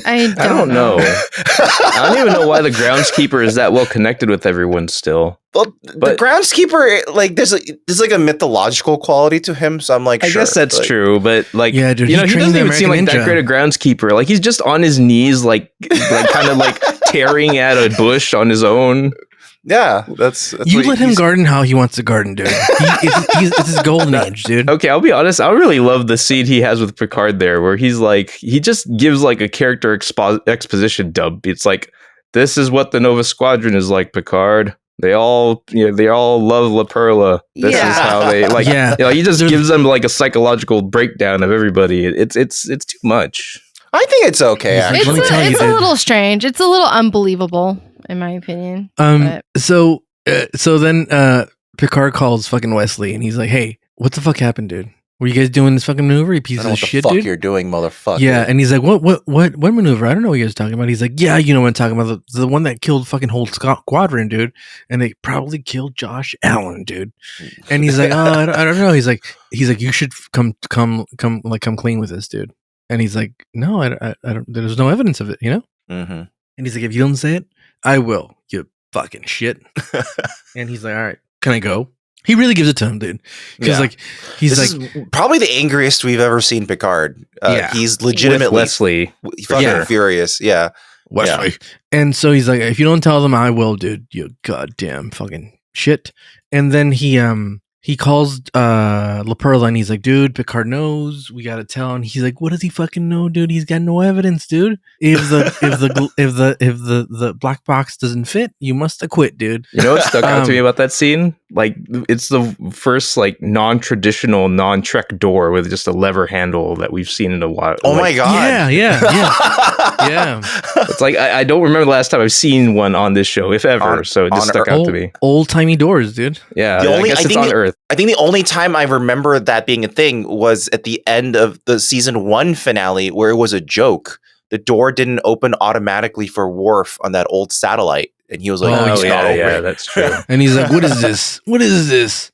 I don't know. I don't even know why the groundskeeper is that well connected with everyone still. Well, the groundskeeper, like, there's like a mythological quality to him, so I'm like, I guess that's true, but like, yeah, dude, he doesn't even seem like that great a groundskeeper. Like, he's just on his knees, like kind of like tearing at a bush on his own. Yeah, that's you let him garden how he wants to garden, dude. It's his golden age, dude. Okay, I'll be honest. I really love the scene he has with Picard there, where he's like, he just gives like a character exposition dump. It's like, this is what the Nova Squadron is like, Picard. They all love La Perla. This is how they like. Yeah, he just gives them like a psychological breakdown of everybody. It's too much. I think it's okay. Actually, it's a little strange. It's a little unbelievable, in my opinion. So then Picard calls fucking Wesley, and he's like, "Hey, what the fuck happened, dude? Were you guys doing this fucking maneuver? You piece of shit, dude. What the fuck you're doing, motherfucker?" Yeah, and he's like, "What maneuver? I don't know what you guys are talking about." He's like, "Yeah, you know what I'm talking about. The one that killed fucking whole squadron, dude. And they probably killed Josh Allen, dude." And he's like, "Oh, I don't know." He's like, "You should come clean with this, dude." And he's like, "No, I don't. There's no evidence of it, you know." Mm-hmm. And he's like, "If you don't say it, I will. You fucking shit." And he's like, "All right, can I go?" He really gives it to him, dude. Because this is probably the angriest we've ever seen Picard. He's legitimately Wesley, fucking furious. Yeah, Wesley. Yeah. And so he's like, "If you don't tell them, I will, dude. You goddamn fucking shit." And then he calls La Perla, and he's like, "Dude, Picard knows. We gotta tell him." He's like, "What does he fucking know, dude? He's got no evidence, dude. If the black box doesn't fit, you must acquit, dude." You know what stuck out to me about that scene? Like, it's the first like non-traditional, non-Trek door with just a lever handle that we've seen in a while. Oh my god! Yeah. It's like I don't remember the last time I've seen one on this show, if ever. So it just stuck out to me. Old timey doors, dude. Yeah, I guess it's on Earth. I think the only time I remember that being a thing was at the end of the season 1 finale, where it was a joke. The door didn't open automatically for Worf on that old satellite. And he was like, yeah, that's true. And he's like, what is this? What is this?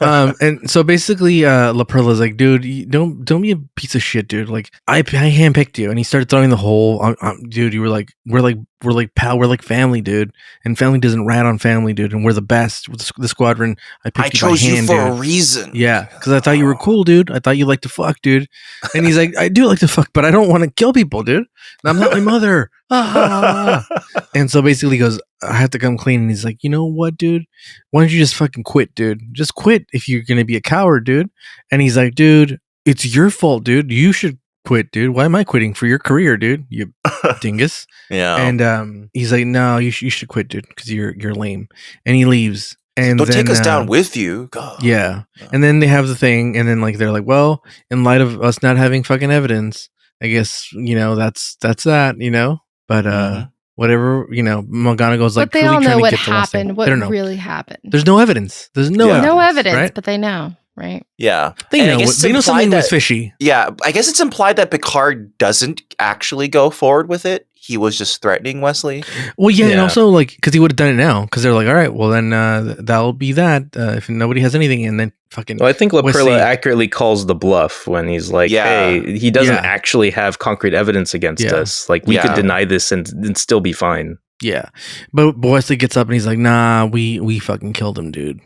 And so basically, La Perla's like, dude, don't be a piece of shit, dude. Like, I handpicked you. And he started throwing the whole, dude, you were like, we're like family, dude. And family doesn't rat on family, dude. And we're the best with the squadron. I chose you for dude. A reason. Yeah, because I thought you were cool, dude. I thought you liked to fuck, dude. And he's like, I do like to fuck, but I don't want to kill people, dude. And I'm not my mother. And so basically he goes, I have to come clean. And he's like, you know what, dude? Why don't you just fucking quit, dude? Just quit if you're going to be a coward, dude. And he's like, dude, it's your fault, dude. You should quit, dude. Why am I quitting? For your career, dude, you dingus. Yeah. And he's like, no, you should quit, dude, because you're lame. And he leaves. And don't then, take us down with you. God. Yeah. And then they have the thing, and then like they're like, well, in light of us not having fucking evidence, I guess, you know, that's that, you know. But whatever, you know, McGonagall's like, but they all know what happened, what really happened. There's no evidence. There's no evidence, right? But they know, right? Yeah. They know something was fishy. Yeah. I guess it's implied that Picard doesn't actually go forward with it. He was just threatening Wesley. Well, yeah. And also, like, because he would have done it now. Because they're like, all right, well, then that'll be that. If nobody has anything, and then fucking. Well, I think Laperla accurately calls the bluff when he's like, hey, he doesn't actually have concrete evidence against us. Like, we could deny this and still be fine. Yeah. But Wesley gets up and he's like, nah, we fucking killed him, dude.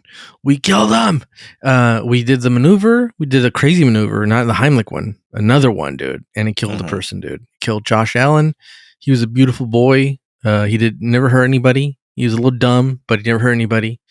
We killed him. We did the maneuver. We did a crazy maneuver, not the Heimlich one. Another one, dude. And he killed a person, dude. Killed Josh Allen. He was a beautiful boy. He never hurt anybody. He was a little dumb, but he never hurt anybody.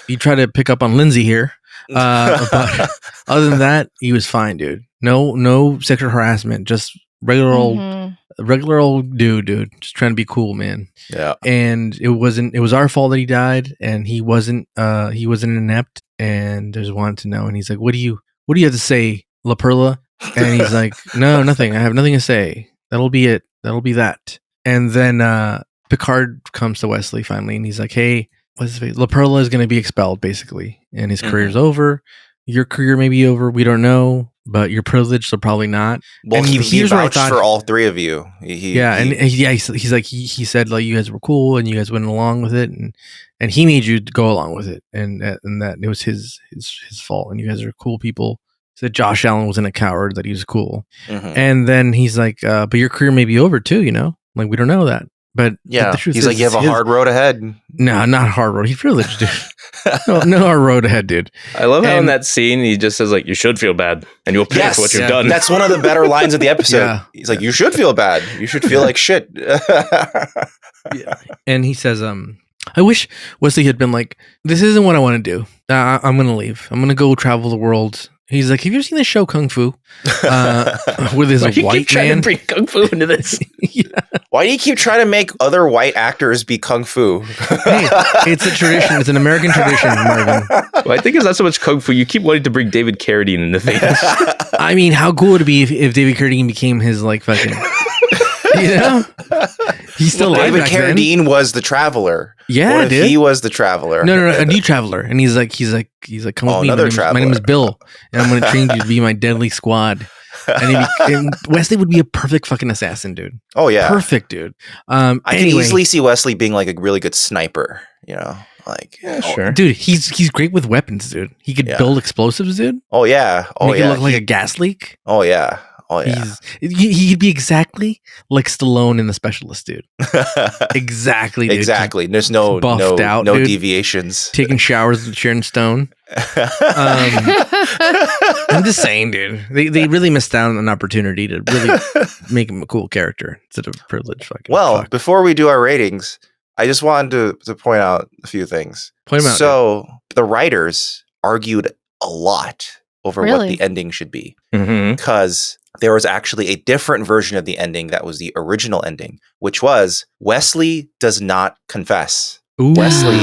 He tried to pick up on Lindsay here. But other than that, he was fine, dude. No sexual harassment. Just regular old dude. Just trying to be cool, man. Yeah. And it was our fault that he died, and he wasn't inept, and just wanted to know. And he's like, what do you have to say, Laperla? And he's like, no, nothing. I have nothing to say. That'll be it. That'll be that. And then Picard comes to Wesley finally, and he's like, hey, what's his face? Laperla is going to be expelled, basically, and his career's over. Your career may be over. We don't know, but you're privileged, so probably not. Well, he vouched for all three of you. He said like you guys were cool and you guys went along with it, and he made you go along with it, and that it was his fault, and you guys are cool people. Said Josh Allen wasn't a coward, that he was cool. And then he's like, but your career may be over too, you know? Like, we don't know that. But yeah, the truth is, like, you have a hard road ahead. No, not hard road. He's privileged, dude. no hard road ahead, dude. I love how in that scene, he just says, like, you should feel bad, and you'll pay for what you've done. That's one of the better lines of the episode. Yeah. He's like, you should feel bad. You should feel like shit. And he says, I wish Wesley had been like, this isn't what I want to do. I'm going to leave. I'm going to go travel the world. He's like, have you ever seen the show Kung Fu? With his white man? You keep trying to bring Kung Fu into this. Why do you keep trying to make other white actors be Kung Fu? Hey, it's a tradition. It's an American tradition, Marvin. Well, I think it's not so much Kung Fu. You keep wanting to bring David Carradine into things. I mean, how cool would it be if David Carradine became his, like, fucking... You know? He's still alive. David Carradine was the traveler. Yeah, dude. He was the traveler. No, a new traveler. And he's like, come with me. My name is Bill, and I'm going to train you to be my deadly squad. And Wesley would be a perfect fucking assassin, dude. Oh yeah, perfect, dude. I can easily see Wesley being like a really good sniper. You know, like sure, dude. He's great with weapons, dude. He could build explosives, dude. Oh yeah, make it look like a gas leak. Oh yeah. Oh yeah, he'd be exactly like Stallone in The Specialist, dude. Exactly, dude. Exactly. There's no deviations. Taking showers with Sharon Stone. I'm just saying, dude. They really missed out on an opportunity to really make him a cool character instead of a privileged fucking. Well, before we do our ratings, I just wanted to point out a few things. Point them out. So the writers argued a lot over what the ending should be, because there was actually a different version of the ending that was the original ending, which was Wesley does not confess. Ooh. Wesley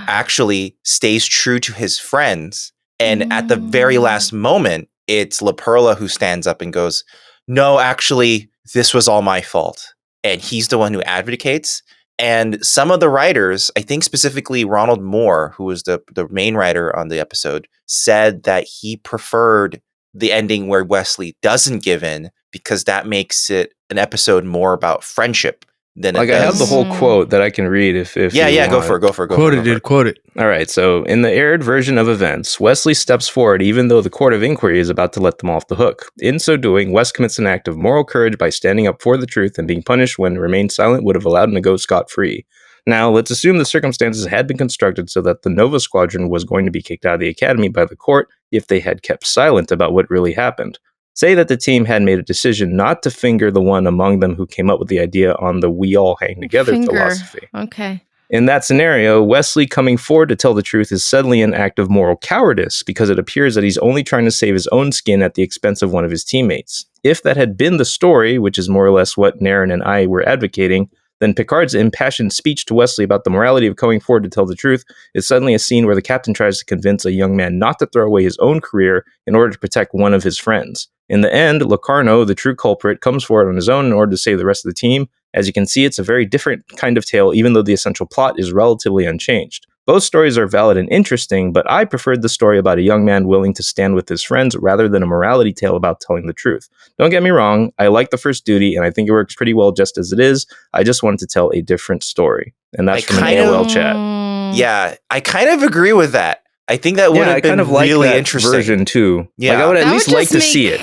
actually stays true to his friends. And at the very last moment, it's Laperla who stands up and goes, no, actually, this was all my fault. And he's the one who advocates. And some of the writers, I think specifically Ronald Moore, who was the main writer on the episode, said that he preferred the ending where Wesley doesn't give in, because that makes it an episode more about friendship than like, I have the whole quote that I can read if yeah, go for it. Quote it, dude. Quote it. All right. So in the aired version of events, Wesley steps forward even though the court of inquiry is about to let them off the hook. In so doing, Wes commits an act of moral courage by standing up for the truth, and being punished when remained silent would have allowed him to go scot-free. Now, let's assume the circumstances had been constructed so that the Nova Squadron was going to be kicked out of the Academy by the court if they had kept silent about what really happened. Say that the team had made a decision not to finger the one among them who came up with the idea on the we all hang together philosophy. Okay. In that scenario, Wesley coming forward to tell the truth is suddenly an act of moral cowardice because it appears that he's only trying to save his own skin at the expense of one of his teammates. If that had been the story, which is more or less what Naren and I were advocating, then Picard's impassioned speech to Wesley about the morality of coming forward to tell the truth is suddenly a scene where the captain tries to convince a young man not to throw away his own career in order to protect one of his friends. In the end, Locarno, the true culprit, comes forward on his own in order to save the rest of the team. As you can see, it's a very different kind of tale, even though the essential plot is relatively unchanged. Both stories are valid and interesting, but I preferred the story about a young man willing to stand with his friends rather than a morality tale about telling the truth. Don't get me wrong, I like the first duty, and I think it works pretty well just as it is. I just wanted to tell a different story. And that's from an AOL chat. Yeah, I kind of agree with that. I think that would have been really interesting. Version too. Yeah. Like, I would at least like to see it.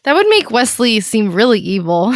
That would make Wesley seem really evil.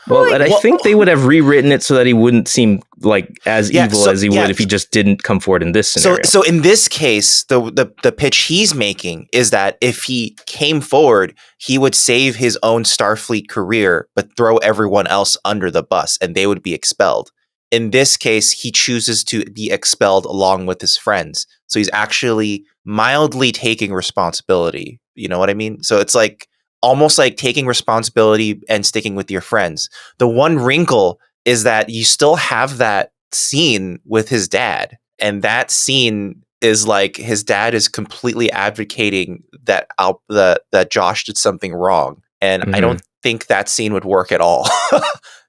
Well, and I think they would have rewritten it so that he wouldn't seem like as evil as he would if he just didn't come forward in this scenario. So in this case, the pitch he's making is that if he came forward, he would save his own Starfleet career, but throw everyone else under the bus, and they would be expelled. In this case, he chooses to be expelled along with his friends. So he's actually mildly taking responsibility. You know what I mean? So it's like almost like taking responsibility and sticking with your friends. The one wrinkle is that you still have that scene with his dad. And that scene is like his dad is completely advocating that that Josh did something wrong. And I don't think that scene would work at all.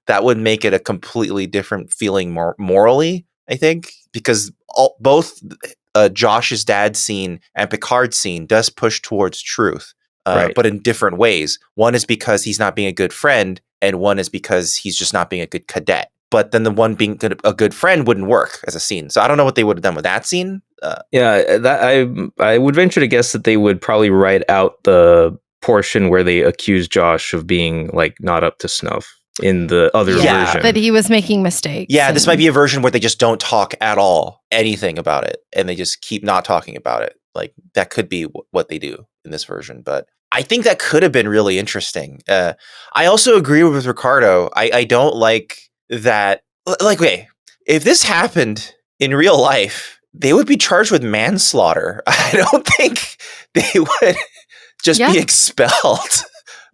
That would make it a completely different feeling morally, I think, because both Josh's dad scene and Picard's scene does push towards truth. But in different ways. One is because he's not being a good friend, and one is because he's just not being a good cadet. But then the one being a good friend wouldn't work as a scene. So I don't know what they would have done with that scene. I would venture to guess that they would probably write out the portion where they accuse Josh of being like not up to snuff in the other version. That he was making mistakes. Yeah, this might be a version where they just don't talk at all, anything about it, and they just keep not talking about it. Like that could be what they do in this version, but I think that could have been really interesting. I also agree with Ricardo. I don't like that. Like, wait, if this happened in real life, they would be charged with manslaughter. I don't think they would just be expelled.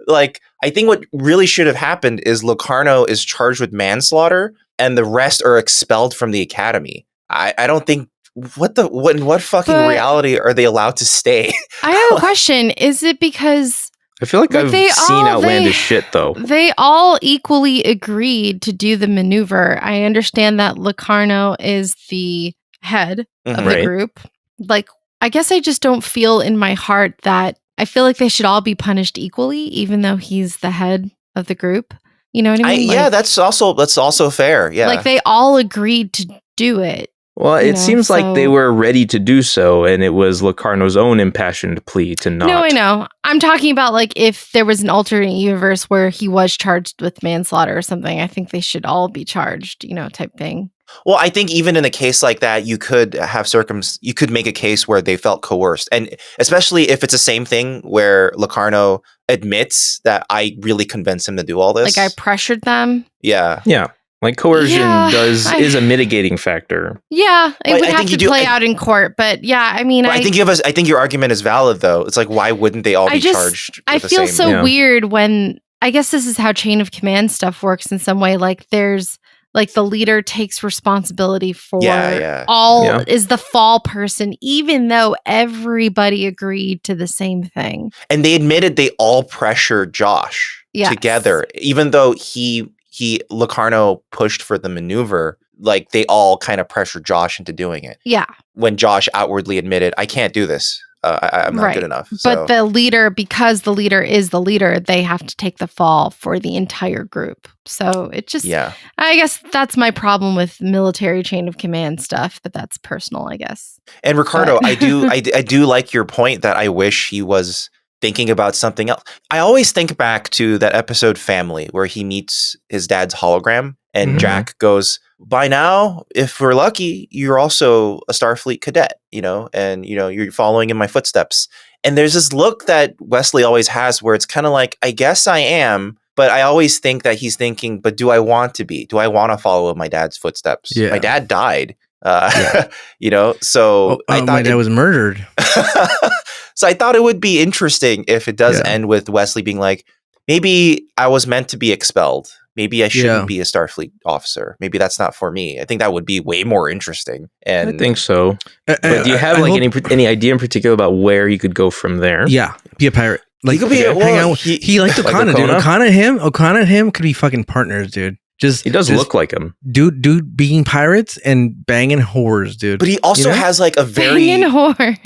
Like, I think what really should have happened is Locarno is charged with manslaughter and the rest are expelled from the academy. I don't think what fucking reality are they allowed to stay? I have a question. Is it because I feel like I've seen outlandish shit though. They all equally agreed to do the maneuver. I understand that Locarno is the head of the group. Like, I guess I just don't feel in my heart that I feel like they should all be punished equally, even though he's the head of the group. You know what I mean? That's also fair. Yeah. Like they all agreed to do it. Well, it seems like they were ready to do so, and it was Locarno's own impassioned plea to not. No, I know. I'm talking about like if there was an alternate universe where he was charged with manslaughter or something, I think they should all be charged, type thing. Well, I think even in a case like that, you could have you could make a case where they felt coerced. And especially if it's the same thing where Locarno admits that I really convinced him to do all this. Like I pressured them. Yeah. Yeah. Like coercion is a mitigating factor. Yeah, it would have to play out in court, but yeah, I mean, I think I think your argument is valid though. It's like why wouldn't they all be charged? I feel so weird when I guess this is how chain of command stuff works in some way. Like there's like the leader takes responsibility for is the fall person, even though everybody agreed to the same thing. And they admitted they all pressured Josh together, even though Locarno pushed for the maneuver, like they all kind of pressured Josh into doing it. Yeah. When Josh outwardly admitted, I can't do this. I'm not good enough. So. But the leader, because the leader is the leader, they have to take the fall for the entire group. So it just, I guess that's my problem with military chain of command stuff, but that's personal, I guess. And Ricardo, I do like your point that I wish he was thinking about something else. I always think back to that episode Family where he meets his dad's hologram and Jack goes, by now, if we're lucky, you're also a Starfleet cadet, and, you're following in my footsteps. And there's this look that Wesley always has where it's kind of like, I guess I am, but I always think that he's thinking, but do I want to be? Do I want to follow my dad's footsteps? Yeah. My dad died, you know, so I thought my dad was murdered. So I thought it would be interesting if it does end with Wesley being like, maybe I was meant to be expelled. Maybe I shouldn't be a Starfleet officer. Maybe that's not for me. I think that would be way more interesting. And I think so. But do you have any idea in particular about where you could go from there? Yeah, be a pirate. Like, he could be hang out. He liked Okana, dude. Okana and him could be fucking partners, dude. He does look like him. Dude being pirates and banging whores, dude. But he also has like a very banging whore.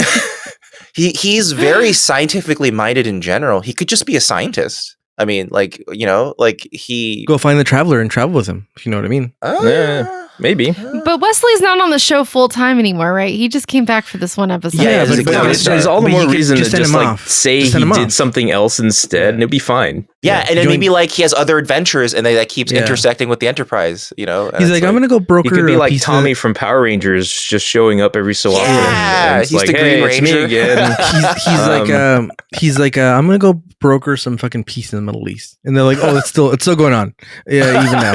He's very scientifically minded in general. He could just be a scientist. I mean, like, you know, like he go find the Traveler and travel with him, if you know what I mean. Yeah, maybe. But Wesley's not on the show full time anymore, right? He just came back for this one episode. Yeah, but there's all the more reason to just like say he did something else instead, and it'd be fine. Yeah, and then maybe like he has other adventures, and that keeps intersecting with the Enterprise. You know, he's like, I'm gonna go broker. He could be like Tommy from Power Rangers, just showing up every so often. Yeah, he's like, the Green Ranger again. he's like, I'm gonna go broker some fucking peace in the Middle East, and they're like, oh, it's still going on. Yeah, even now.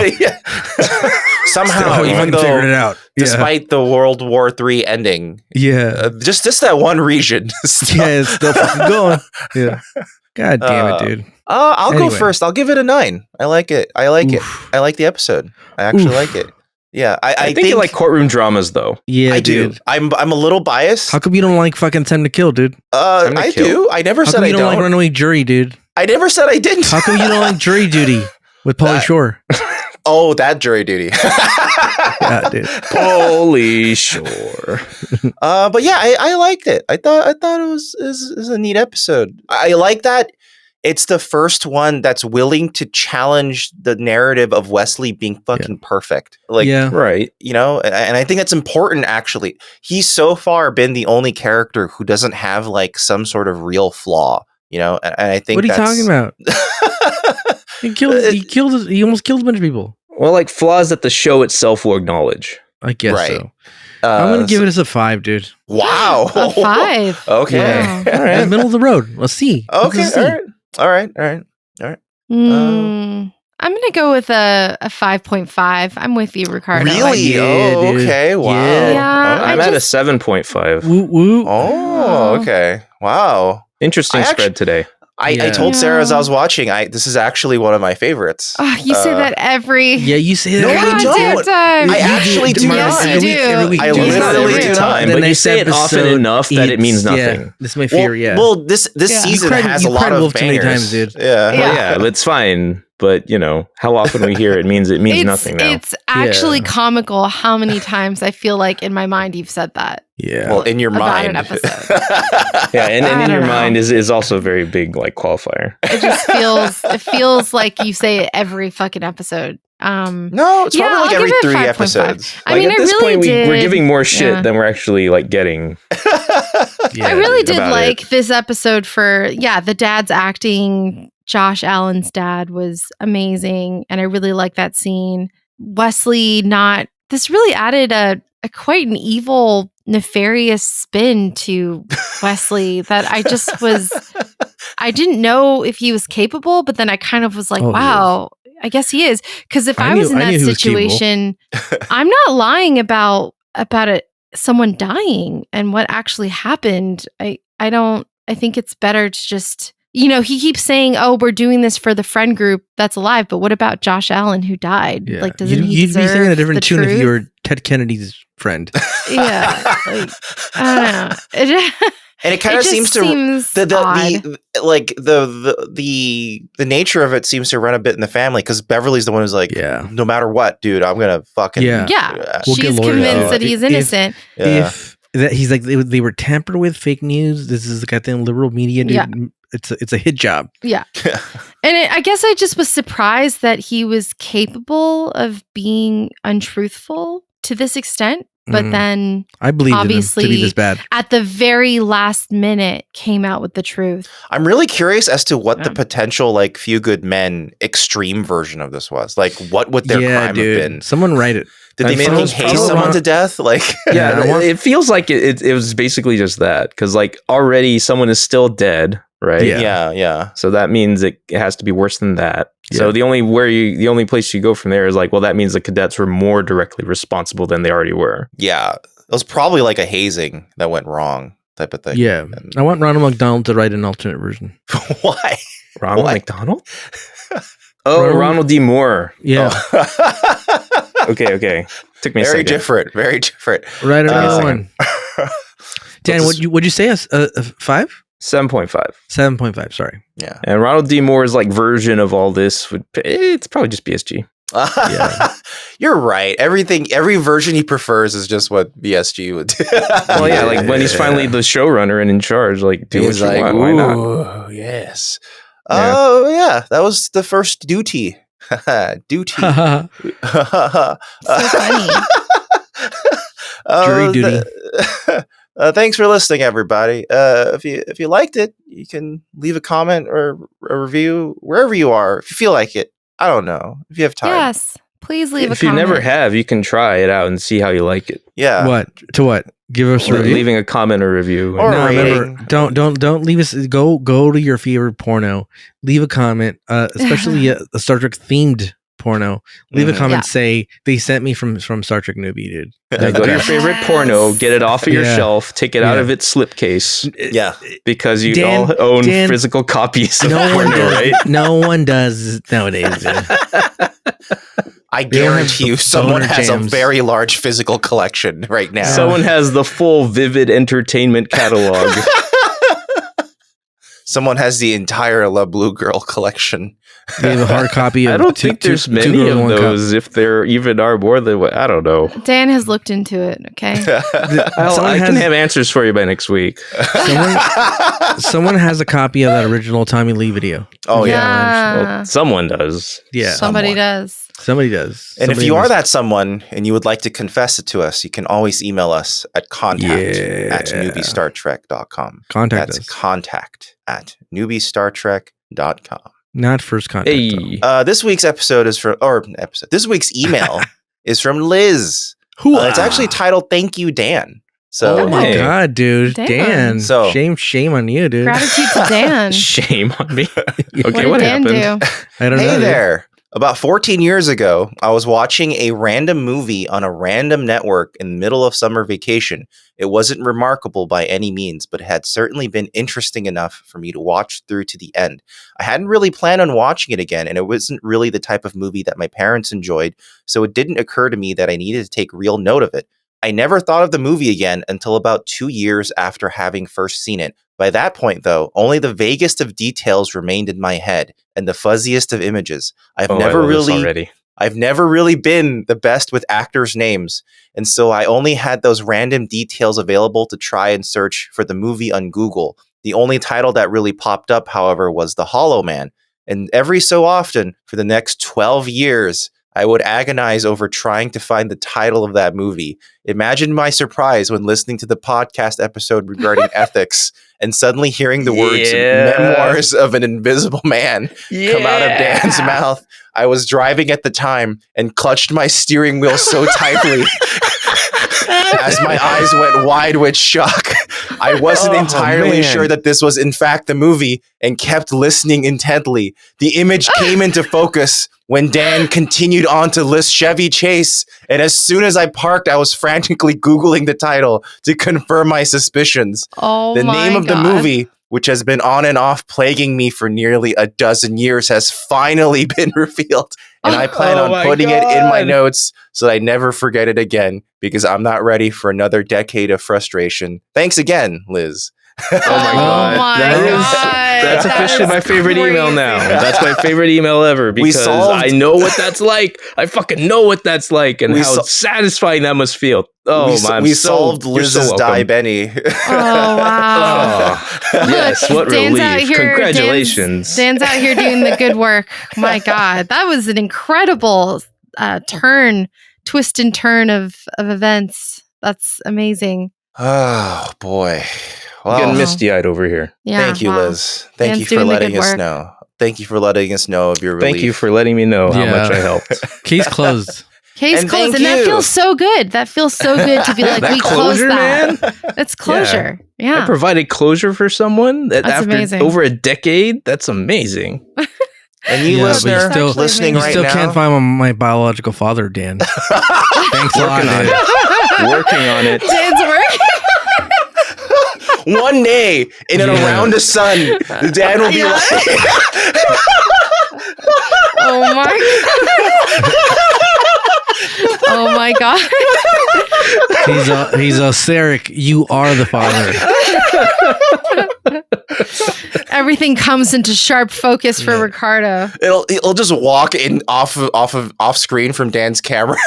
Somehow, even though figured it out, despite the World War III ending, just that one region, it's still fucking going. Yeah, god damn it, dude. I'll go first. I'll give it a 9. I like it. I like the episode. I actually like it. Yeah, I think you like courtroom dramas, though. Yeah, I do. I'm a little biased. How come you don't like fucking Time to Kill, dude? I do. I never said I don't. How come you don't like Runaway Jury, dude? I never said I didn't. How come you don't like Jury Duty with Pauly Shore? Oh, that Jury Duty. Yeah, dude. Pauly Shore. But yeah, I liked it. I thought it was a neat episode. I like that it's the first one that's willing to challenge the narrative of Wesley being fucking perfect. Like, right. You know, and I think that's important, actually. He's so far been the only character who doesn't have like some sort of real flaw, you know, and I think what are you talking about? He almost killed a bunch of people. Well, like flaws that the show itself will acknowledge. I guess so. I'm going to give it a 5, dude. Wow. A 5. Okay. Yeah. All right. Middle of the road. Let's see. Okay. All right. I'm going to go with a 5.5. I'm with you, Ricardo. Really? Okay. Wow. Yeah, I'm at a 7.5. Woo woo. Oh, okay. Wow. Interesting spread today. I told Sarah as I was watching, this is actually one of my favorites. Oh, you say that every... Yeah, you say that. No, I don't. Time. I actually do not. Yes, you do. I literally do not. But you say it often enough that it means nothing. Yeah, this is my fear, Well, this season has a lot of bangers. Too many times, dude. Yeah, it's fine. But, you know, how often we hear it means nothing now. It's actually comical how many times I feel like in my mind you've said that. Yeah. Well, in your mind. An episode. And in your mind is also a very big like qualifier. It feels like you say it every fucking episode. No, it's probably like every 3 episodes. I mean, at this point, we're giving more shit than we're actually like getting. I really did like this episode for the dad's acting. Josh Allen's dad was amazing, and I really like that scene. Wesley this really added a quite an evil, nefarious spin to Wesley that I just I didn't know if he was capable, but then I kind of was like, wow, I guess he is. Because if I was in that situation, I'm not lying about someone dying and what actually happened. I think it's better to just... You know, he keeps saying, "Oh, we're doing this for the friend group that's alive." But what about Josh Allen who died? Yeah. Like, doesn't he You'd be singing a different tune truth? if you were Ted Kennedy's friend. Yeah, like, I don't know. And it kind of seems the nature of it seems to run a bit in the family because Beverly's the one who's like, no matter what, dude, I'm gonna fucking She's convinced that he's innocent. If that he's like they were tampered with, fake news. This is the goddamn liberal media, dude. Yeah. It's a hit job. Yeah. And I guess I just was surprised that he was capable of being untruthful to this extent. But then I believe obviously him to be this bad. At the very last minute came out with the truth. I'm really curious as to what the potential like Few Good Men extreme version of this was. Like what would their crime have been? Someone write it. Did they fucking haze someone to death? Like, yeah, it feels like it was basically just that, because like already someone is still dead, right? Yeah. So that means it has to be worse than that. Yeah. So the only place you go from there is like, well, that means the cadets were more directly responsible than they already were. Yeah, it was probably like a hazing that went wrong, type of thing. Yeah, I want Ronald McDonald to write an alternate version. Why? Ronald McDonald? Ronald D. Moore. Yeah. Oh. Okay. Took me a second. Very different. Right another one. Dan, would you say a 5? 7.5. 7.5. Sorry. Yeah. And Ronald D. Moore's like version of all this it's probably just BSG. Yeah. You're right. Every version he prefers is just what BSG would do. Well, yeah, like when he's finally the showrunner and in charge, like do what you want. Why not? Yes. Oh yeah, that was the first duty. Duty. So funny. Jury duty. Thanks for listening, everybody. If you liked it, you can leave a comment or a review wherever you are. If you feel like it, I don't know. If you have time. Yes, please leave a comment. If you never have, you can try it out and see how you like it. Yeah. What? Give us a review. Leaving a comment or review. Or remember, don't leave us. Go to your favorite porno. Leave a comment, especially a Star Trek themed porno. Leave a comment. Say they sent me from Star Trek Newbie, dude. Go to your favorite porno. Get it off of your shelf. Take it out of its slipcase. Yeah, because you all own physical copies of porno, right? No one does nowadays. I guarantee you someone has a very large physical collection right now. Someone has the full Vivid Entertainment catalog. Someone has the entire La Blue Girl collection. They have a hard copy of I don't think there's many of those, if there even are more than what, I don't know. Dan has looked into it, okay? I can have answers for you by next week. Someone has a copy of that original Tommy Lee video. Oh, yeah. Well, someone does. Yeah. Somebody does. And if you are that someone and you would like to confess it to us, you can always email us at contact@newbiestartrek.com. Contact us. contact@newbiestartrek.com. Not first contact. Hey. This week's this week's email is from Liz. It's actually titled "Thank You, Dan." So, oh my god, dude, Dan. So shame on you, dude. Gratitude to Dan. Shame on me. Okay, what did Dan do? I don't know. Hey there. About 14 years ago, I was watching a random movie on a random network in the middle of summer vacation. It wasn't remarkable by any means, but it had certainly been interesting enough for me to watch through to the end. I hadn't really planned on watching it again, and it wasn't really the type of movie that my parents enjoyed, so it didn't occur to me that I needed to take real note of it. I never thought of the movie again until about 2 years after having first seen it. By that point, though, only the vaguest of details remained in my head and the fuzziest of images. I've never really been the best with actors' names, and so I only had those random details available to try and search for the movie on Google. The only title that really popped up, however, was The Hollow Man, and every so often, for the next 12 years, I would agonize over trying to find the title of that movie. Imagine my surprise when listening to the podcast episode regarding ethics and suddenly hearing the words Memoirs of an Invisible Man come out of Dan's mouth. I was driving at the time and clutched my steering wheel so tightly as my eyes went wide with shock. I wasn't entirely sure that this was in fact the movie and kept listening intently. The image came into focus when Dan continued on to list Chevy Chase, and as soon as I parked, I was frantically Googling the title to confirm my suspicions. The name of the movie, which has been on and off plaguing me for nearly a dozen years, has finally been revealed. And I plan on putting it in my notes so that I never forget it again, because I'm not ready for another decade of frustration. Thanks again, Liz. Oh my god. That's officially my favorite email now. That's my favorite email ever, because I know what that's like. I fucking know what that's like and how satisfying that must feel. We solved Liz's Die Benny. Oh, wow. Yes, what relief. Congratulations. Dan's out here doing the good work. My God, that was an incredible twist and turn of events. That's amazing. Oh, boy. Well, getting misty-eyed over here. Yeah, thank you, Liz. Thank you for letting us know. Thank you for letting us know of your relief. Thank you for letting me know how much I helped. Case closed. Case closed, and that feels so good. That feels so good to be like, we closed that. Man? That's closure. Yeah. I provided closure for someone that that's after amazing. Over a decade. That's amazing. And you listener listening right now, you still can't find my biological father, Dan. Thanks a lot, man. Working on it. Dan's working. One day in and around the sun, Dan will be like, "Oh my god! Oh my god!" He's a Sarek. You are the father. Everything comes into sharp focus for Ricardo. It'll just walk in off screen from Dan's camera.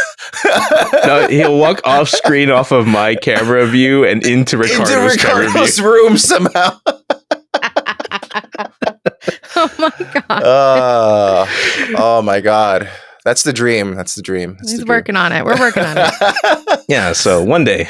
No, he'll walk off screen off of my camera view and into Ricardo's room somehow. Oh my god. Oh my god. That's the dream. He's working on it. We're working on it. Yeah, so one day.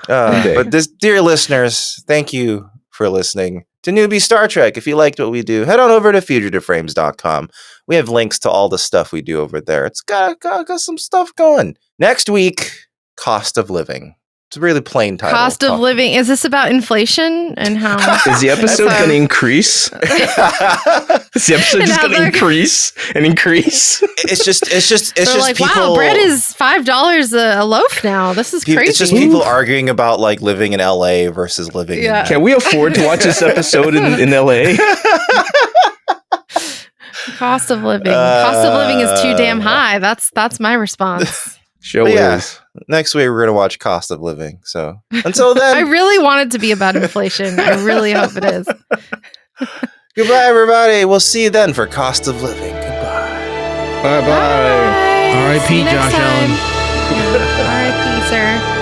But dear listeners, thank you for listening to Newbie Star Trek. If you liked what we do, head on over to fugitiveframes.com. We have links to all the stuff we do over there. It's got some stuff going. Next week, cost of living. It's a really plain title. Cost of living. Is this about inflation and how? Is the episode going to increase? Is the episode just going to increase and increase? It's just like, people. Wow, bread is $5 a loaf now. This is crazy. It's just people arguing about like living in LA versus living. Yeah. In Can we afford to watch this episode in LA? Cost of living. Cost of living is too damn high. That's my response. Is. Next week we're gonna watch Cost of Living. So until then, I really want it to be about inflation. I really hope it is. Goodbye, everybody. We'll see you then for Cost of Living. Goodbye. Bye. R.I.P. Josh Allen. R.I.P. sir.